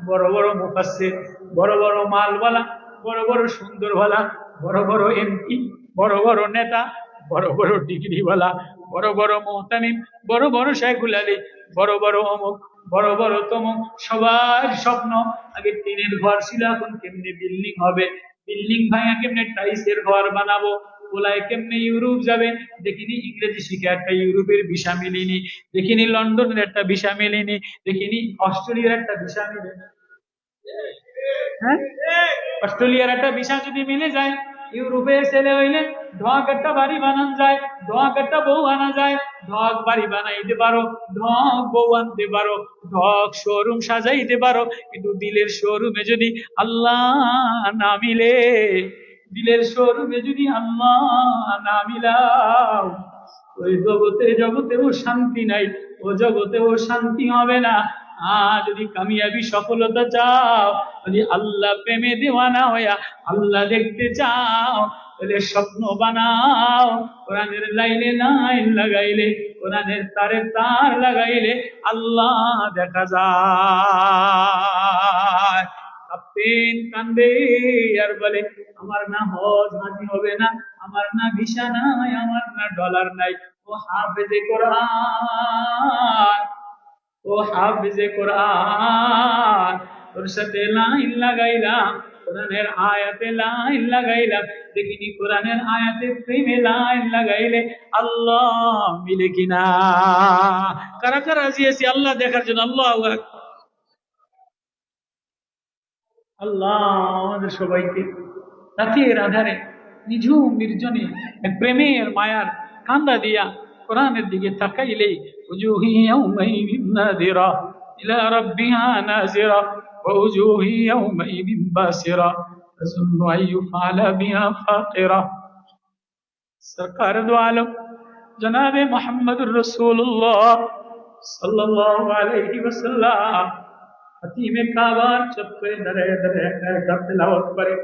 বড় বড় মুফাসসির, বড় বড় মালওয়ালা, বড় বড় সুন্দরওয়ালা, বড় বড় এমপি, বড় বড় নেতা, বড় বড় ডিগ্রিওয়ালা, বড় বড় মুহতামিম, বড় বড় শাইখুল আলী, বড় বড় অমুক, বড় বড় তমুক, সবার স্বপ্ন আগে টিনের ঘর ছিল, এখন কেমনে বিল্ডিং হবে, বিল্ডিং ভাঙা কেমনে টাইসের ঘর বানাবো, ওলায় কেমনে ইউরোপ যাবে, দেখিনি ইংরেজি শিখে একটা ইউরোপের ভিসা মিলিনি, দেখিনি লন্ডনের একটা ভিসা মিলিনি, দেখিনি অস্ট্রেলিয়ার একটা ভিসা মিলেনি। হ্যাঁ, অস্ট্রেলিয়ার একটা ভিসা যদি মিলে যায়, ইউরোপে ছেলে হইলে ঢক একটা বাড়ি বানান যায়, ঢক একটা বউ আনা যায়, ঢক বাড়ি বানাইতে পারো, ঢক বউ আনতে পারো, ঢক শোরুম সাজাইতে পারো, কিন্তু দিলের শোরুমে যদি আল্লাহ না মিলে, দিলের শোরুমে যদি আল্লাহ না মিলাও, ওই জগতেও শান্তি নাই, ও জগতেও শান্তি হবে না। যদি কামিয়াবি সফলতা চাও, যদি আল্লাহ প্রেমে দেওয়ানা হইয়া আল্লাহ দেখতে চাও, তাহলে স্বপ্ন বানাও, কোরআনের লাইনে লাইন লাগাইলে, কোরআনের তারে তার লাগাইলে আল্লাহ দেখা যায়। কাঁপতেন, কান্দে আর বলে আমার না হজ হাজি হবে না, আমার না ভিসা নাই, আমার না ডলার নাই। ও হাফেজে কোরআন, ও হাফেজে কোরআন, তোর সাথে লাইন লাগাইলাম, কোরআনের আয়াতে লাইন লাগাইলাম, দেখিনি কোরআনের আয়াতে প্রেমে লাইন লাগাইলে আল্লাহ মিলে কিনা। কারা কারা রাজি আছি আল্লাহ দেখার জন্য? আল্লাহ আকবার। আল্লাহ আমাদের সবাইকে রাতের আধারে নিঝুম নির্জনে প্রেমের মায়ার কান্দা দিয়া কোরআনের দিকে তাকাইলেই وجوه يومئذ ناذرة إلى ربها ناظرة ووجوه يومئذ باسرة تظن أن يفعل بها فاقرة। सरकार दो आलम जनाब मोहम्मदुर रसूलुल्लाह सल्लल्लाहु अलैहि वसल्लम হাতিমে কাবার চত্বরে দাঁড়ায় দাঁড়ায় একটা তেলাওয়াত করে।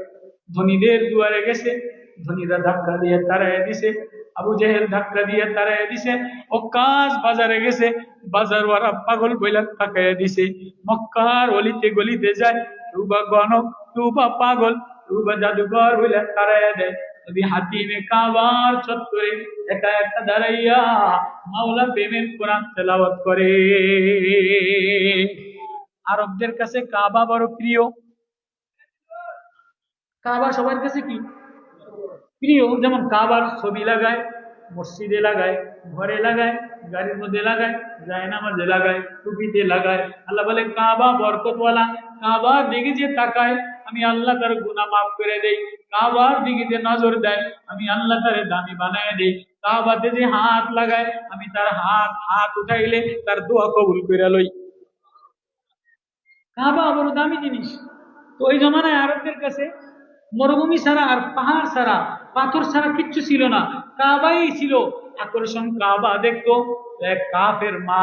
ধনীদের দুয়ারে গেছে, ধনীরা ধাক্কা দিয়ে তাড়ায় দিছে, আবু জেহেল ধাক্কা দিয়ে তাড়ায় দিছে। ওকাজ বাজারে গেছে, বাজারওয়ালা পাগল বইলা তাকায় দিছে। মক্কার অলিতে গলিতে যায়, কেউ বা গণক, কেউ বা পাগল, কেউ বা জাদুঘর বইলা তাড়ায় দেয়। যদি হাতিমে কাবার চত্বরে একা একা দাঁড়াইয়া মাওলা প্রেমের কোরআন তেলাওয়াত করে। আরবদের কাছে কাবা বড় প্রিয়। কাবা সবার কাছে কি প্রিয়? যেমন কাবার ছবি লাগায়, মসজিদে লাগায়, ঘরে লাগায়, গাড়ির মধ্যে লাগায়, জায়নামাজে লাগায়, টুপিতে লাগায়। আল্লাহ বলে কাবা বরকতওয়ালা, কাবার দিকে যে তাকায় আমি আল্লাহ তার গুনাহ মাফ করে দেই। কাবার দিকে যে নজর দেয় আমি আল্লাহ তার দামি বানায় দেই। কাবাতে যে হাত লাগায় আমি তার হাত উঠাইলে তার দোয়া কবুল করে লই। কাবা বড় দামি জিনিস। তো ওই জমানায় আরবদের কাছে মরুভূমি ছাড়া আর পাহাড় ছাড়া, পাথর ছাড়া কিচ্ছু ছিল না, কাবাই ছিল আকর্ষণ। কাবা দেখতো এক কাফের মা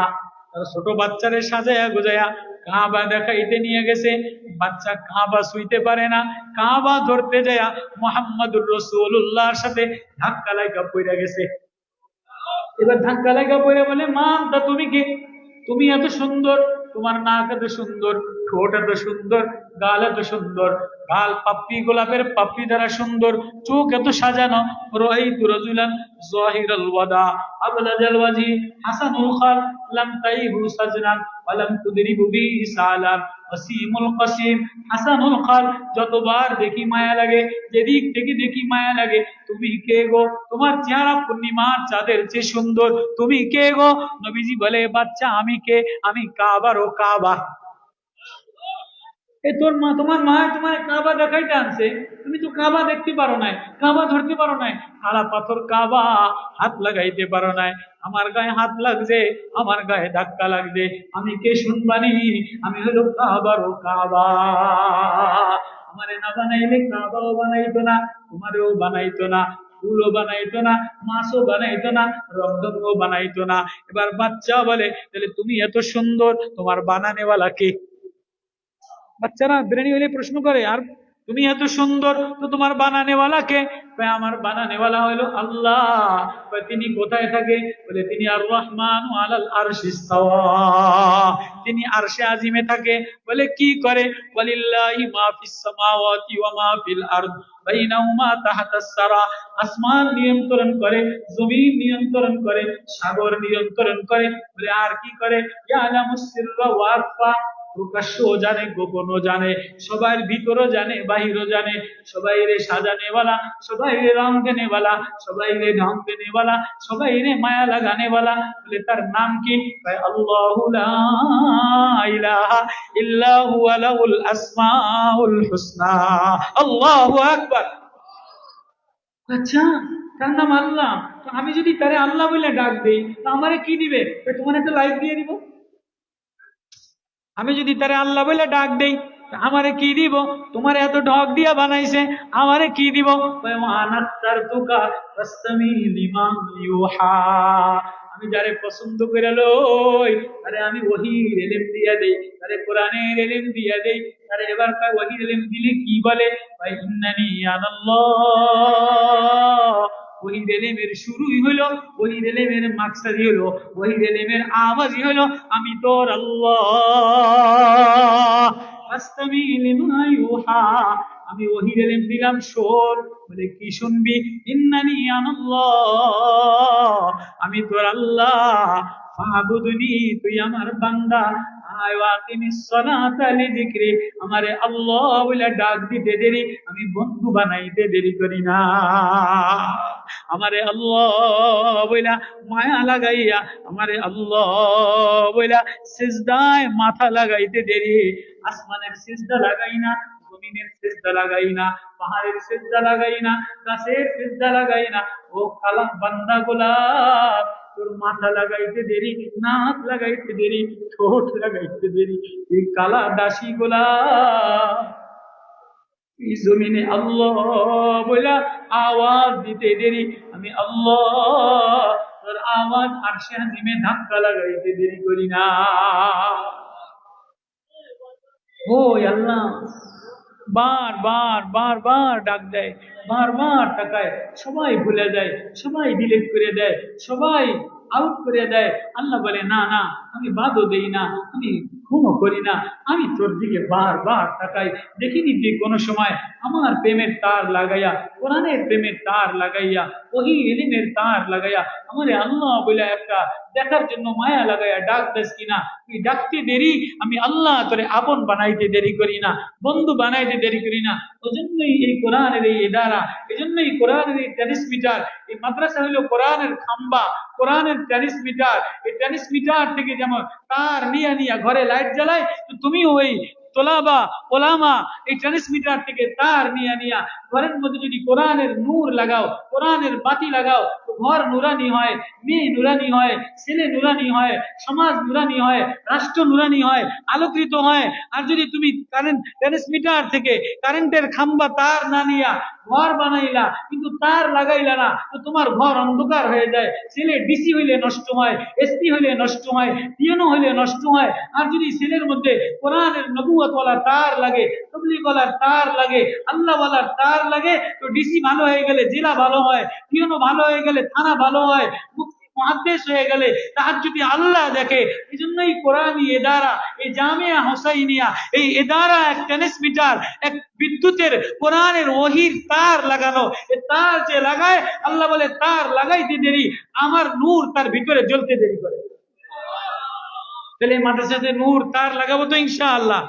তার ছোট বাচ্চারে সাজায়া গোজায়া কাবা দেখাইতে নিয়ে গেছে। বাচ্চা কাবা ছুঁইতে পারে না, কাবা ধরতে যায়া মুহাম্মদুর রাসূলুল্লাহর সাথে ধাক্কা লাগা পড়ে গেছে। এবার ধাক্কা লাগা পড়ে বলে মা তা তুমি কে? তুমি এত সুন্দর, তোমার নাক এত সুন্দর, ঠোঁট এত সুন্দর, গাল এত সুন্দর, গাল পাপড়ি গোলাপের পাপড়ি দ্বারা সুন্দর, চোখ এত সাজানো। রাআইতু রাজুলান যাহিরাল ওয়াদা আবলাজাল ওয়াজি হাসানুল খাল লাম তাইহু সাজনান ওয়া লাম তুদরিবু বিহি সালাম ওয়াসিমুল কাসিম। হাসানুল খাল, যতবার দেখি মায়া লাগে, যেদিক থেকে দেখি মায়া লাগে। তুমি কে গো? তোমার চেহারা পূর্ণিমার চাঁদের চেয়ে সুন্দর, তুমি কে গো? নবীজি বলে বাচ্চা আমি কে? আমি কাবার ও কাবা। এই তোমার মা তোমার কাবা দেখাইতে আনছে, তুমি তো কাবা দেখতে পারো নাই, কাবা ধরতে পারো নাই, খাড়া পাথর কাবা হাত লাগাইতে পারো নাই। আমার গায়ে হাত লাগছে, আমার গায়ে ধাক্কা লাগছে, আমি কে শুনবানি? আমি হলো কাবারও কাবা। আমারে না বানাইলে কাবাও বানাইতো না, তোমারেও বানাইতো না, ফুলও বানাইতো না, মাছও বানাইতো না, রংধনুও বানাইতো না। এবার বাচ্চা বলে, তাহলে তুমি এত সুন্দর, তোমার বানানেওয়ালা কে? বাচ্চারা ব্রেনি হলে প্রশ্ন করে, আর তুমি এত সুন্দর তো তোমার বানানেওয়ালা কে? আমার বানানেওয়ালা হলো আল্লাহ। তিনি কোথায় থাকে? বলে তিনি আর রহমান আলাল আরশি ইস্তাওয়া, তিনি আরশে আজিমে থাকে। বলে কি করে? ওয়ালিল্লাহি মা ফিস সামাওয়াতি ওয়া মা ফিল আরদ বাইনাহুমা তাহতাস সারা, আসমান নিয়ন্ত্রণ করে, জমিন নিয়ন্ত্রণ করে, সাগর নিয়ন্ত্রণ করে। বলে আর কি করে? ইয়ালামুস সিররা ওয়া আখফা, প্রকাশ্যও জানে, গোপনও জানে, সবার ভিতরও জানে, বাহিরও জানে, সবাই রে সাজানেওয়ালা, সবাই রে রং দেনেওয়ালা, সবাই রে ঢং দেনেওয়ালা, সবাই রে মায়া লাগানেওয়ালা। বলে তার নাম কি? আল্লাহু লা ইলাহা ইল্লা হুয়া লাহুল আসমাউল হুসনা। আল্লাহু আকবার। আচ্ছা, তার নাম আল্লাহ, তো আমি যদি তারে আল্লাহ বলে ডাক দিই, তো আমারে কি দিবে? তোমার একটা লাইফ দিয়ে দিব। আমি যদি তারে আল্লাহ বলে ডাক দেই, আমারে কি দিব? তোমার এত ঢক দিয়া বানাইছে, আমারে কি দিব? আমি যারে পছন্দ করে লই, আরে আমি ওহীর ইলম দিয়া দেই, আরে কোরআনের ইলম দিয়া দেই। আরে এবার কয় ওহীর ইলম দিলে কি বলে? ভাই ইন্নানি আনাল্লাহ। ওহীর ইলমের শুরুই হলো, ওহীর ইলমের মাকসাদই হলো, ওহীর ইলমের আওয়াজই হলো আমি তোর আল্লাহ। ফাসতামি লিমা ইউহা, আমি ওহীর ইলম দিলাম শোন। বলে কি শুনবি? ইন্নানি আনাল্লাহ, আমি তোর আল্লাহ। ফাবুদনি, তুই আমার বান্দা। আয় ওয়াকিমিস সালাতা লিযিকরি, আমারে আল্লাহ বলে ডাক দিতে দেরি, আমি বন্ধু বানাইতে দেরি করি না। আমারে আল্লাহ বইলা মায়া লাগাইয়া, আমারে আল্লাহ বইলা সিজদায় মাথা লাগাইতে দেরি। আসমানের সিজদা লাগাই না, জমিনের সিজদা লাগাই না, পাহাড়ের সিজদা লাগাই না, গাছের সিজদা লাগাই না। ও কালাম বান্দা গোলাপ, তোর মাথা লাগাইতে দেরি, নাক লাগাইতে দেরি, ঠোঁট লাগাইতে দেরি, এই কালা দাসী গোলাপ এই জমিনে আল্লাহ বলা আওয়াজ দিতে দেরি, আমি আল্লাহ তোর আওয়াজ আরশে আজিমে ধাক্কা লাগাইতে দেরি করি না। ও আল্লাহ বার বার বার বার ডাক দেয়, বারবার তাকায়, সবাই ভুলে যায়, সবাই ডিলিট করে দেয়, সবাই আউট করে দেয়। আল্লাহ বলে না না, আমি বাদও দেই না, আমি খুনও করি না, আমি তোর দিকে বারবার তাকাই। দেখিনি যে কোনো সময় আমার প্রেমের তার লাগাইয়া, কোরআনের প্রেমের তার লাগাইয়া, ওহী ইলমের তার লাগাইয়া, আমারে আল্লাহ বলে একটা দেখার জন্য মায়া লাগাইয়া ডাক দেস কিনা? তুই ডাকতে দেরি, আমি আল্লাহ তোরে আপন বানাইতে দেরি করি না, বন্ধু বানাইতে দেরি করি না। ওজন্যই এই কোরআনের এই ইদারা, এজন্যই কোরআনের এই ট্রান্সমিটার, এই মাদ্রাসা হলো কোরআনের খাম্বা, কোরআনের ট্রান্সমিটার। এই ট্রান্সমিটার থেকে যেমন তার নিয়া নিয়া ঘরে লাইট জ্বালায়, তো তুমি ওই তোলাবা ওলামা এই ট্রান্সমিটার থেকে তার নিয়া নিয়া ঘরের মধ্যে যদি কোরআনের নূর লাগাও, কোরআনের বাতি লাগাও, তো ঘর নুরানি হয়, মেয়ে নুরানি হয়, ছেলে নুরানি হয়, সমাজ নুরানি হয়, রাষ্ট্র নুরানি হয়, আলোকিত হয়। আর যদি তুমি কারেন্ট ট্রান্সমিটার থেকে কারেন্টের খাম্বা তার না নিয়া ঘর বানাইলা, কিন্তু তার লাগাইলা না, তো তোমার ঘর অন্ধকার হয়ে যায়। ছেলে ডিসি হইলে নষ্ট হয়, এসপি হইলে নষ্ট হয়, পিয়ানো হইলে নষ্ট হয়। আর যদি ছেলের মধ্যে কোরআনের নবুয়ত ওয়ালা তার লাগে, তাবলীগ ওয়ালার তার লাগে, আল্লাহ ওয়ালার তার লাগে, তো ডিসি ভালো হয়ে গেলে জেলা ভালো হয়, পিয়ানো ভালো হয়ে গেলে থানা ভালো হয়, মুহাদ্দিস হয়ে গেলে তাহাজ্জুদি আল্লাহ দেখে। এই জন্যই কোরআনি এদারা, এই জামিয়া হোসাইনিয়া, এই এদারা এক ট্রান্সমিটার, এক বিদ্যুতের কোরআনের ওহীর তার লাগানো। এই তার যে লাগায়, আল্লাহ বলে তার লাগাইতে দেরি, আমার নূর তার ভিতরে জ্বলতে দেরি করে। তাহলে মাদ্রাসাতে নূর তার লাগাবো তো ইনশাআল্লাহ।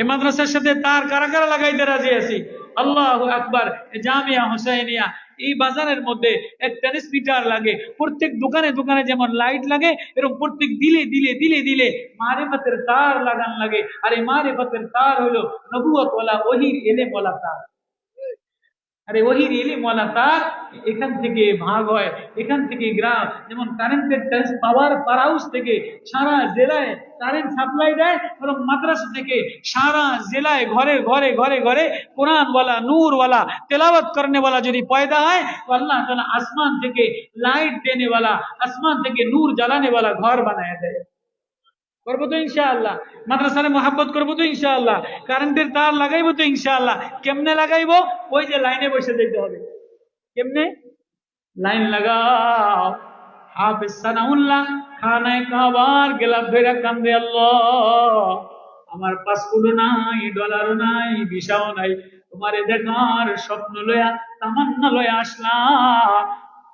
এই মাদ্রাসার সাথে তার কারা কারা লাগাইতে রাজি আছি? আল্লাহু আকবার। জামিয়া হোসাইনিয়া এই বাজারের মধ্যে এক ট্রান্সমিটার লাগে, প্রত্যেক দোকানে দোকানে যেমন লাইট লাগে এরকম প্রত্যেক দিলে দিলে দিলে দিলে মারিফাতের তার লাগান লাগে। আর এই মারিফাতের তার হলো নবুয়ত ওয়ালা ওহির ইলম ওয়ালা তার। আরে ওহির ইলম ওয়ালা তার এখান থেকে ভাগ হয়, এখান থেকে গ্রাম, যেমন কারেন্টের পাওয়ার হাউস থেকে সারা জেলায় কারেন্ট সাপ্লাই দেয়, এবং মাদ্রাসা থেকে সারা জেলায় ঘরে ঘরে ঘরে ঘরে কোরআন ওয়ালা নূর ওয়ালা তেলাওয়াত করনে ওয়ালা যদি পয়দা হয় তো আল্লাহ তাআলা আসমান থেকে লাইট দেনে ওয়ালা, আসমান থেকে নূর জ্বালানে ওয়ালা ঘর বানায় দেয়। করবো তো ইনশাআল্লাহ। মাদ্রাসারে মহাব্বত করবো তো ইনশাআল্লাহ। কারেন্টের তার লাগাইবো তো ইনশাআল্লাহ। কেমনে লাগাইবো? ওই যে লাইনে বসে যেতে হবে। কেমনে? লাইন লাগাও। হাফেজ সানাউল্লাহ খানায় কাবার গেলাপ ধরে কান্দে, আল্লাহ আমার পাসপোর্টও নাই, ডলারও নাই, ভিসাও নাই, তোমারে দেখার স্বপ্ন লয়া তামান্না লয়া আসলাম।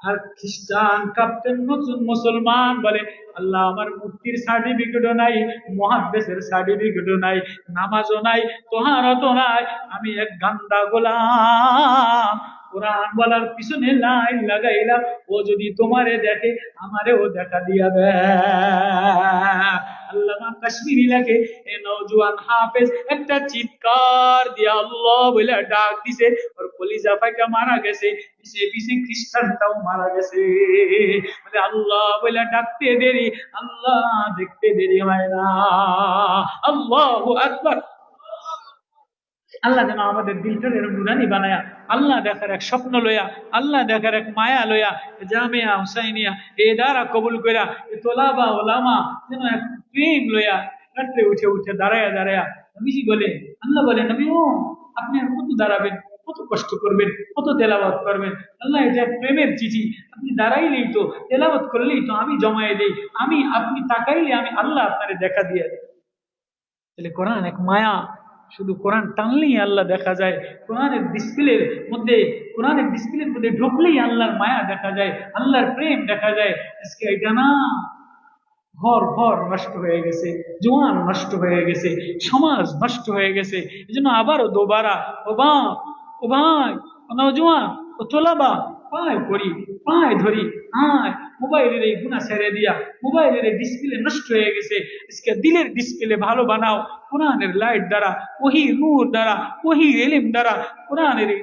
আর খ্রিস্টান কাপ্তেন নতুন মুসলমান বলে, আল্লাহ আমার মুক্তির সার্টিফিকেটও নাই, মুহাদ্দিসের সার্টিফিকেটও নাই, নামাজও নাই, তোহারতও নাই, আমি এক গান্দা গোলাম। কোরআন বলার পিছনে লাইন লাগাইলাম, ও যদি তোমারে দেখে আমারেও দেখা দিয়া দেয়। আল্লামা কাশ্মীরি লাগে এ নওজোয়ান হাফেজ একটা চিৎকার দিয়া আল্লাহ বলে ডাক দিছে, ওর কলিজা ফাইটা মারা গেছে, পিছে পিছে খ্রিস্টানটাও মারা গেছে। বলে আল্লাহ বলে ডাকতে দেরি, আল্লাহ দেখতে দেরি হয় না। আল্লাহু আকবার। আল্লাহ যেন আমাদের দিলটারে নুরানি বানায়া, আল্লাহ দেখার এক স্বপ্ন লইয়া, আল্লাহ দেখার এক মায়া লইয়া জামিয়া হুসাইনিয়া এ দ্বারা কবুল কইরা তোলাবা ওলামা যেন এক প্রেম লইয়া রাত্রে উঠে উঠে দাঁড়ায়া দাঁড়ায়া নবীজি বলে, আল্লাহ বলে নবী ও আপনি আর কত দাঁড়াবেন, কত কষ্ট করবেন, কত তেলাওয়াত করবেন? আল্লাহ এটা প্রেমের চিঠি, আপনি দাঁড়াইলেই তো, তেলাওয়াত করলেই তো আমি জমায়ে দেই, আমি আপনি তাকাইলে আমি আল্লাহ আপনারে দেখা দিয়ে দেই। তাহলে কোরআন এক মায়া, শুধু কোরআন টানলেই আল্লাহ দেখা যায়, কোরআনের ডিসপ্লের মধ্যে, কোরআনের ডিসপ্লের মধ্যে ঢুকলেই আল্লাহর মায়া দেখা যায়, আল্লাহর প্রেম দেখা যায়। আজকে এটা না, ঘর ঘর নষ্ট হয়ে গেছে, জোয়ান নষ্ট হয়ে গেছে, সমাজ নষ্ট হয়ে গেছে। এই জন্য আবারও দোবারা ও বাপ ও ভাই ও নওজোয়ান ও তোলাবা পায় করি, পায় ধরি, আয় মোবাইলের এই গুণা ছেড়ে দিয়া, মোবাইলের এই ডিসপ্লে নষ্ট হয়ে গেছে, আজকে দিলের ডিসপ্লে ভালো বানাও কোরআনের লাইট দ্বারা, ওহি নূর দ্বারা, ওহি এলিম দ্বারা কোরআনের এই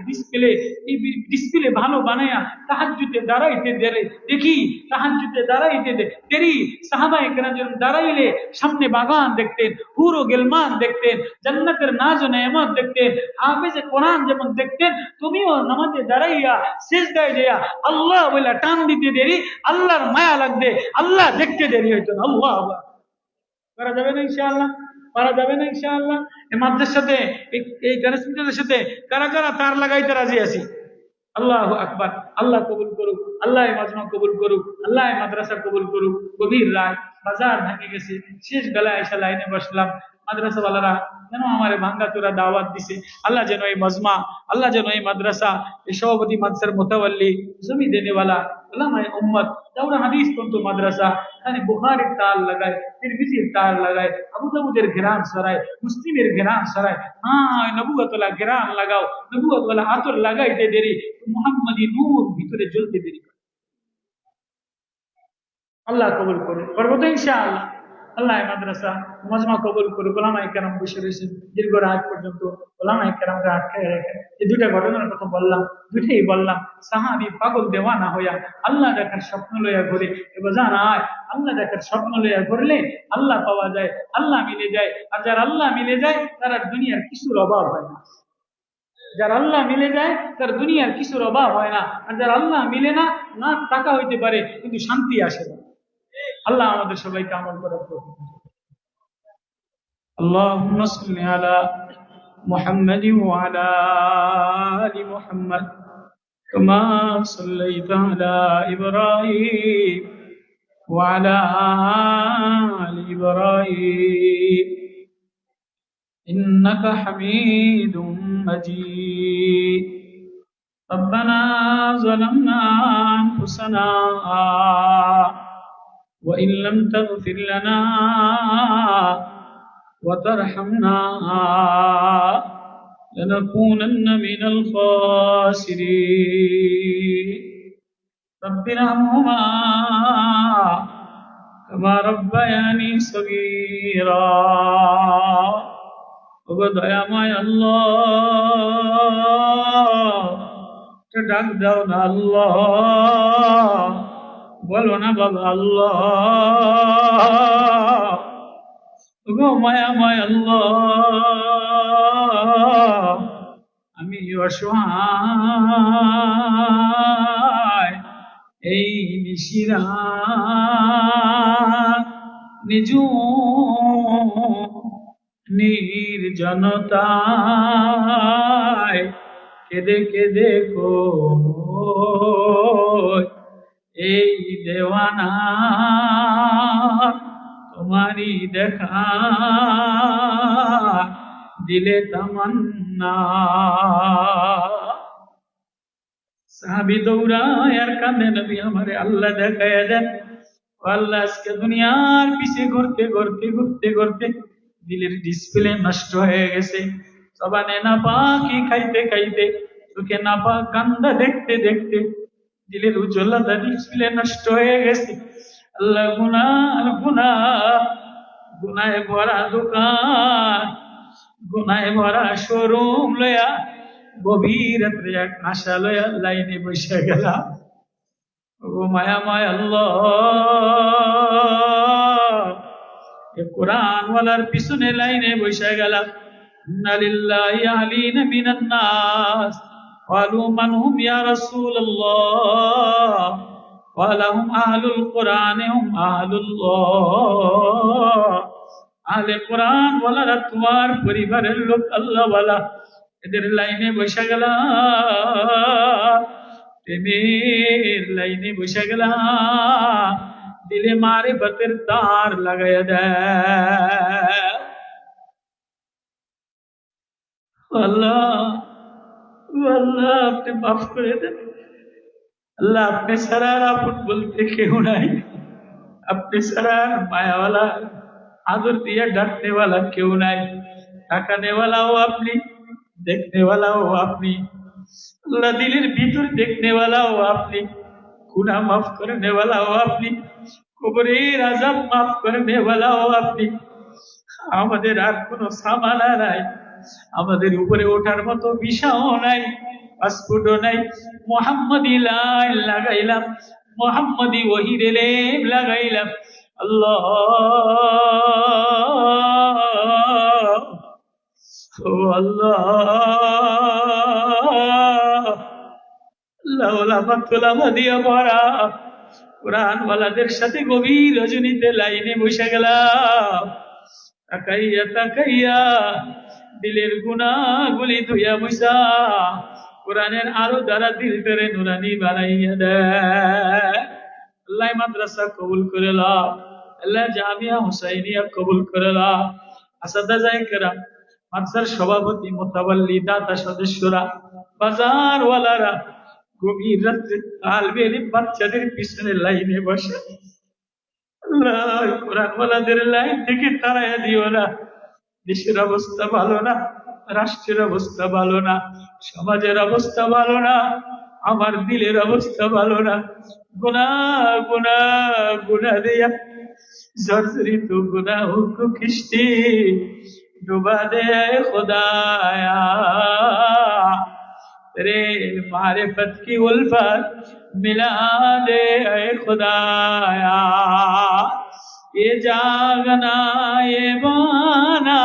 ডিসপ্লে ভালো বানায়া তাহাজ্জুদে দাঁড়াইতে দেরে দেখি, তাহাজ্জুদে দাঁড়াইতে দেরি সাহাবায়ে কেরাম যখন দাঁড়াইলে সামনে বাগান দেখতেন, হুর ও গেলমান দেখতেন, জান্নাতের নাজ ও নেয়ামত দেখতেন, হাফেজে কোরআন যেমন দেখতেন, তুমিও নামাজে দাঁড়াইয়া সিজদায় যাইয়া আল্লাহ বলে টান দিতে দেরি, আল্লাহর মায়া লাগবে, আল্লাহ দেখতে দেরি হইতো না। আল্লাহ করা যাবে না ইনশাআল্লাহ, পারা যাবে না ইনশাআল্লাহ। এই মাদ্রাসার সাথে এই ট্রান্সমিটারের সাথে কারা কারা তার লাগাইতে রাজি আছি? আল্লাহু আকবার। আল্লাহ কবুল করুক, আল্লাহ এই মাজমা কবুল করুক, আল্লাহ এই মাদ্রাসা কবুল করুক। গভীর রাত, বাজার ভেঙে গেছে, শেষ বেলায় এসে লাইনে বসলাম। মাদ্রাসাওয়ালারা যেন আমার ভাঙ্গাচোরা দাওয়াত দিছে, আল্লাহ যেন এই মজমা, আল্লাহ যেন এই মাদ্রাসা, এই সভাপতি মাদ্রাসার মোতাওয়াল্লি, জমি দেনেওয়ালা উলামায়ে উম্মত, যারা হাদিস পন্থ মাদ্রাসা, এখানে বুখারীর তার লাগায়, তিরমিজির তার লাগায়, আবু দাউদের ঘেরান সরায়, মুসলিমের ঘেরান সরায়, হ্যাঁ নবুয়তওয়ালা ঘেরান লাগাও, নবুয়তওয়ালা আতর লাগাইতে দেরি, মুহাম্মাদি নূর ভিতরে জ্বলতে দেরি। আল্লাহ কবুল করুন, করবো তো ইনশাআল্লাহ। আল্লাহ মাদ্রাসা মজমা কবুল করুক। ওলামায়ে কেরাম বসে রয়েছেন দীর্ঘ রাত পর্যন্ত, ওলামায়ে কেরামকে আটকায় রেখে এই দুইটা ঘটনার কথা বললাম, দুইটাই বললাম সাহাবী পাগল দেওয়ানা হইয়া আল্লাহ দেখার স্বপ্ন লইয়া ঘুরে। এবার জানায় আল্লাহ দেখার স্বপ্ন লইয়া ঘুরলে আল্লাহ পাওয়া যায়, আল্লাহ মিলে যায়। আর যার আল্লাহ মিলে যায় তার আর দুনিয়ার কিছুর অভাব হয় না। যার আল্লাহ মিলে যায় তার দুনিয়ার কিছুর অভাব হয় না। আর যার আল্লাহ মিলে না, না টাকা হইতে পারে কিন্তু শান্তি আসে না। আল্লাহ আমাদের সবাইকে আমল করার তৌফিক দান। আল্লাহুম্মা সাল্লি আলা মুহাম্মাদিন ওয়া আলা আলি মুহাম্মাদ কামা সাল্লাইতা আলা ইব্রাহিম ওয়া আলা আলি ইব্রাহিম ইন্নাকা হামিদুম মাজিদ। ربنا ظلمنا أنفسنا وإن لم تغفر لنا وترحمنا لنكونن من الخاسرين رب ارحمهما كما ربياني صغيرا দয়াময় আল্লাহ ডাক দাও না আল্লাহ বলো না বাবা আল্লাহ গো মায়াময় আল্লাহ আমি অসহায় এই নিশিরা নির্জনতায় কেঁদে কেঁদে এই দেওয়ানা তোমারই দেখা দিলে তামান্না সাহাবী দৌড়ায় আর কাঁদে নবী আমারে আল্লাহ দেখায় দেন আল্লাহ আজকে দুনিয়ার পিছে ঘুরতে ঘুরতে ঘুরতে ঘুরতে দিলের ডিসপ্লে নষ্ট হয়ে গেছে জবানে না পাকি খাইতে খাইতে চোখে না পা গান্দা দেখতে দেখতে দিলের উজ্জ্বলতা ডিসপ্লে নষ্ট হয়ে গেছে আল্লাহ গুনাহ গুনাহ গুনাহে ভরা দোকান গুনাহে ভরা শোরুম লয়া গভীর রাত্রে এক আশা লয়া লাইনে বসে গেলাম ও মায়াময় আল্লাহ কোরআন ওয়ালার পিছনে লাইনে বসে গেলাম ইন্না লিল্লাহি আহলিন মিনান নাস ক্বালু মান হুম ইয়া রাসূলুল্লাহ ক্বালা হুম আহলুল কোরআন হুম আহলুল্লাহ আহলে কোরআন ওয়ালারা তোমার পরিবারের লোক আল্লাহ ওয়ালা এদের লাইনে বসে গেলাম প্রেমের লাইনে বসে গেলাম দিলে মারিফতের তার লাগাইয়া দেয় আল্লাহ আল্লাহ আপনি মাফ করে দেন আল্লাহ আপনি ছাড়া আপন বলতে কেউ নাই আপনি ছাড়া মায়াওয়ালা আদর দিয়ে ডাকনেওয়ালা কেউ নাই টাকানেওয়ালাও আপনি দেখনেওয়ালাও আপনি अल्लाह दिलेर भीतर देखने वाला हो आपने गुनाह माफ करने वाला हो आपने कब्रेर आजाब माफ करने वाला हो आपने আমাদের আর কোনো সামানা নাই আমাদের উপরে ওঠার মতো ভিসাও নাই পাসপোর্টও নাই মুহাম্মাদি লাইন লাগাইলাম মুহাম্মাদি ওহী রেলেম লাগাইলাম আল্লাহ ও আল্লাহ দিয়া ভরা কোরআন ওয়ালাদের সাথে গভীর রজনীতে লাইনে বসে গেলাম তাকাইয়া তাকাইয়া দিলের গুনাহগুলি ধুইয়া বসা কোরআনের আলো দ্বারা দিলটারে নুরানি বানাইয়া দেয় আল্লাহ মাদ্রাসা কবুল করে লাও আল্লাহ জামিয়া হুসাইনিয়া কবুল করে লাও আসাদায়ে কেরাম মাদ্রাসার সভাপতি মুতাওয়াল্লি দাতা সদস্যরা বাজার ওয়ালারা গভীর রাত্রে তালবে বাচ্চাদের পিছনে লাইনে বসে আল্লাহ কোরআন ওয়ালাদের লাইন থেকে তাড়াইয়া দিও না দেশের অবস্থা ভালো না রাষ্ট্রের অবস্থা ভালো না সমাজের অবস্থা ভালো না আমার দিলের অবস্থা ভালো না গুনাহ গুনাহ গুনাহ দিয়া জর্জরিত গুনাহ কো কিস্তি ডুবা দে খোদায়া तेरे मारिफत की उल्फत मिला दे ऐ खुदाया ये जागना ये बाना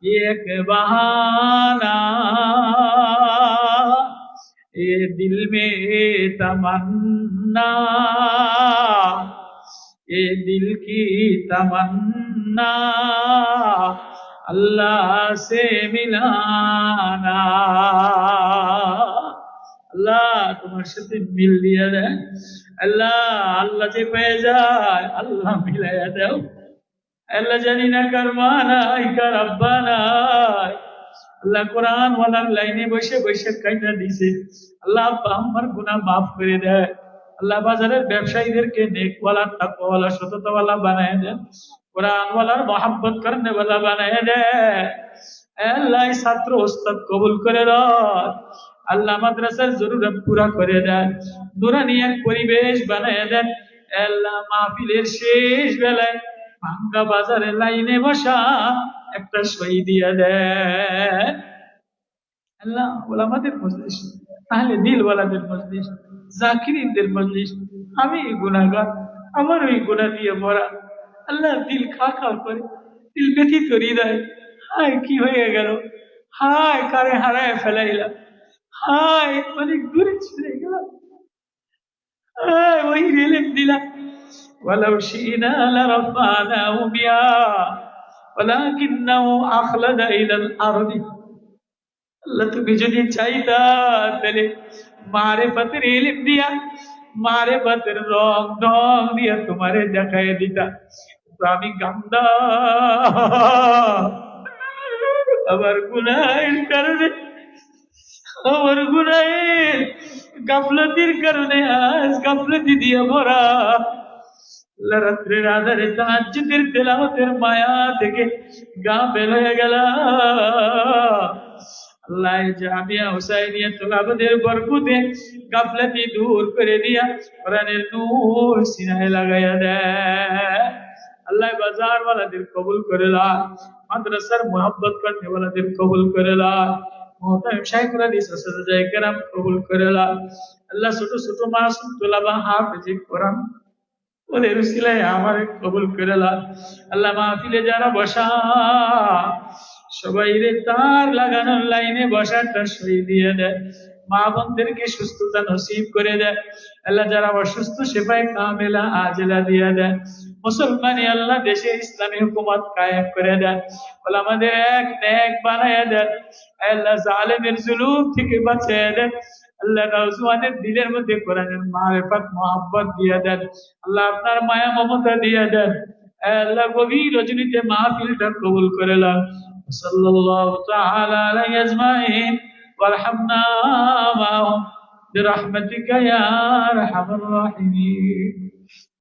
ये एक बहाना ये दिल में तमन्ना ये दिल की तमन्ना अल्लाह से मिलाना अल्लाह तुम्हारे साथ मिल दिया जाए अल्लाह अल्लाह जे पे जाए अल्लाह मिलाया दो अल्लाह जानी ना करमाना कर अब्बाना अल्लाह कुरान वाला लाइने বসে বসে কাইনা দিছে আল্লাহ আমার গুনাহ maaf করে দেয় আল্লাহ বাজারের ব্যবসায়ীদেরকে নেকওয়ালা তাকওয়ালা সততাওয়ালা বানায় দেন कुरान वाला मोहब्बत करने वाला बनाए दे আল্লাহ ছাত্র ওস্তাদ কবুল করে দেন। আল্লাহ মাদ্রাসার জরুরত পুরা করে দেন, নুরানি এক পরিবেশ বানিয়ে দেন। আল্লাহ মাহফিলের শেষ বেলায় ভাঙ্গা বাজারে লাইনে বসা একটা সই দিয়ে দেন। আল্লাহ ওলামাদের মজলিস, তাহলে দিলওয়ালাদের মজলিস, জাকিরিনদের মজলিস। আমি গুনাহগার, আমার ওই গুনাহ দিয়ে ভরা। আল্লাহ দিল খা খা করে, দিল ব্যথিত হৃদয়। হায় কি হয়ে গেল, হায় কারে হারায় ফেলাইলাম, হায় অনেক দূরে চলে গেলাম, হায় ওই রিলিফ দিলাম। ولو شئنا لرفعناه بها ولكنه أخلد إلى الأرض। আল্লাহ তুমি যদি চাইতা তাহলে মারেফতের ইলম দিয়া, মারেফতের রং ঢং দিয়া তোমারে দেখায় দিতা। তো আমি গান্দা, আমার গুনাহের কারণে, আমার গুনাহের গাফলতির কারণে আজ গাফলতি দিয়ে ভরা। আল্লাহ রাত্রের আধারে তাহাজ্জুদের তেলাওয়াতের মায়া থেকে গা বের হয়ে গেল। আল্লাহ জামিয়া হুসাইনিয়া তোলাবাদের বরকতে গাফলতি দূর করে দিয়া কোরআনের নূর সিনায় লাগাইয়া দেয়। আল্লাহ বাজার ওয়ালাদের কবুল করে লা, মাদ্রাসার মোহাব্বত করতে ওয়ালাদের কবুল করে লা, মোহতামিম শাইখুল হাদিস আসাতিজায়ে কেরাম কবুল করে লা। আল্লাহ ছোট ছোট মাসুম তোলাবা হাফেজে কোরআন ওদের উসিলায় আমারে কবুল করে লা। আল্লাহ মাহফিলে যারা বসা সবাই রে তার লাগানোর লাইনে বসাটা সই দিয়ে দেয়, মা বোনদেরকে সুস্থতা নসিব করে দেয়। আল্লাহ যারা অসুস্থ সেপাই কামেলা আজেলা দিয়ে দেয়। মুসলমানি আল্লাহ দেশে ইসলামী হুকুমত কায়েম করে দেয়, আমাদের এক নেক বানায় দেন। আল্লাহ জালেমের জুলুম থেকে বাঁচিয়ে দেন। আল্লাহ নওজওয়ানের দিলের মধ্যে কোরআনের মারিফত মোহাব্বত দিয়ে দেন। আল্লাহ আপনার মায়া মমতা দিয়ে দেন। আল্লাহ গভীর রজনীতে মাহফিলটা কবুল করে নেন। সাল্লাল্লাহু তাআলা আলাইহি আজমাইন ওয়ারহামনা মাআহুম বিরহমাতিকা ইয়া আরহামার রাহিমিন।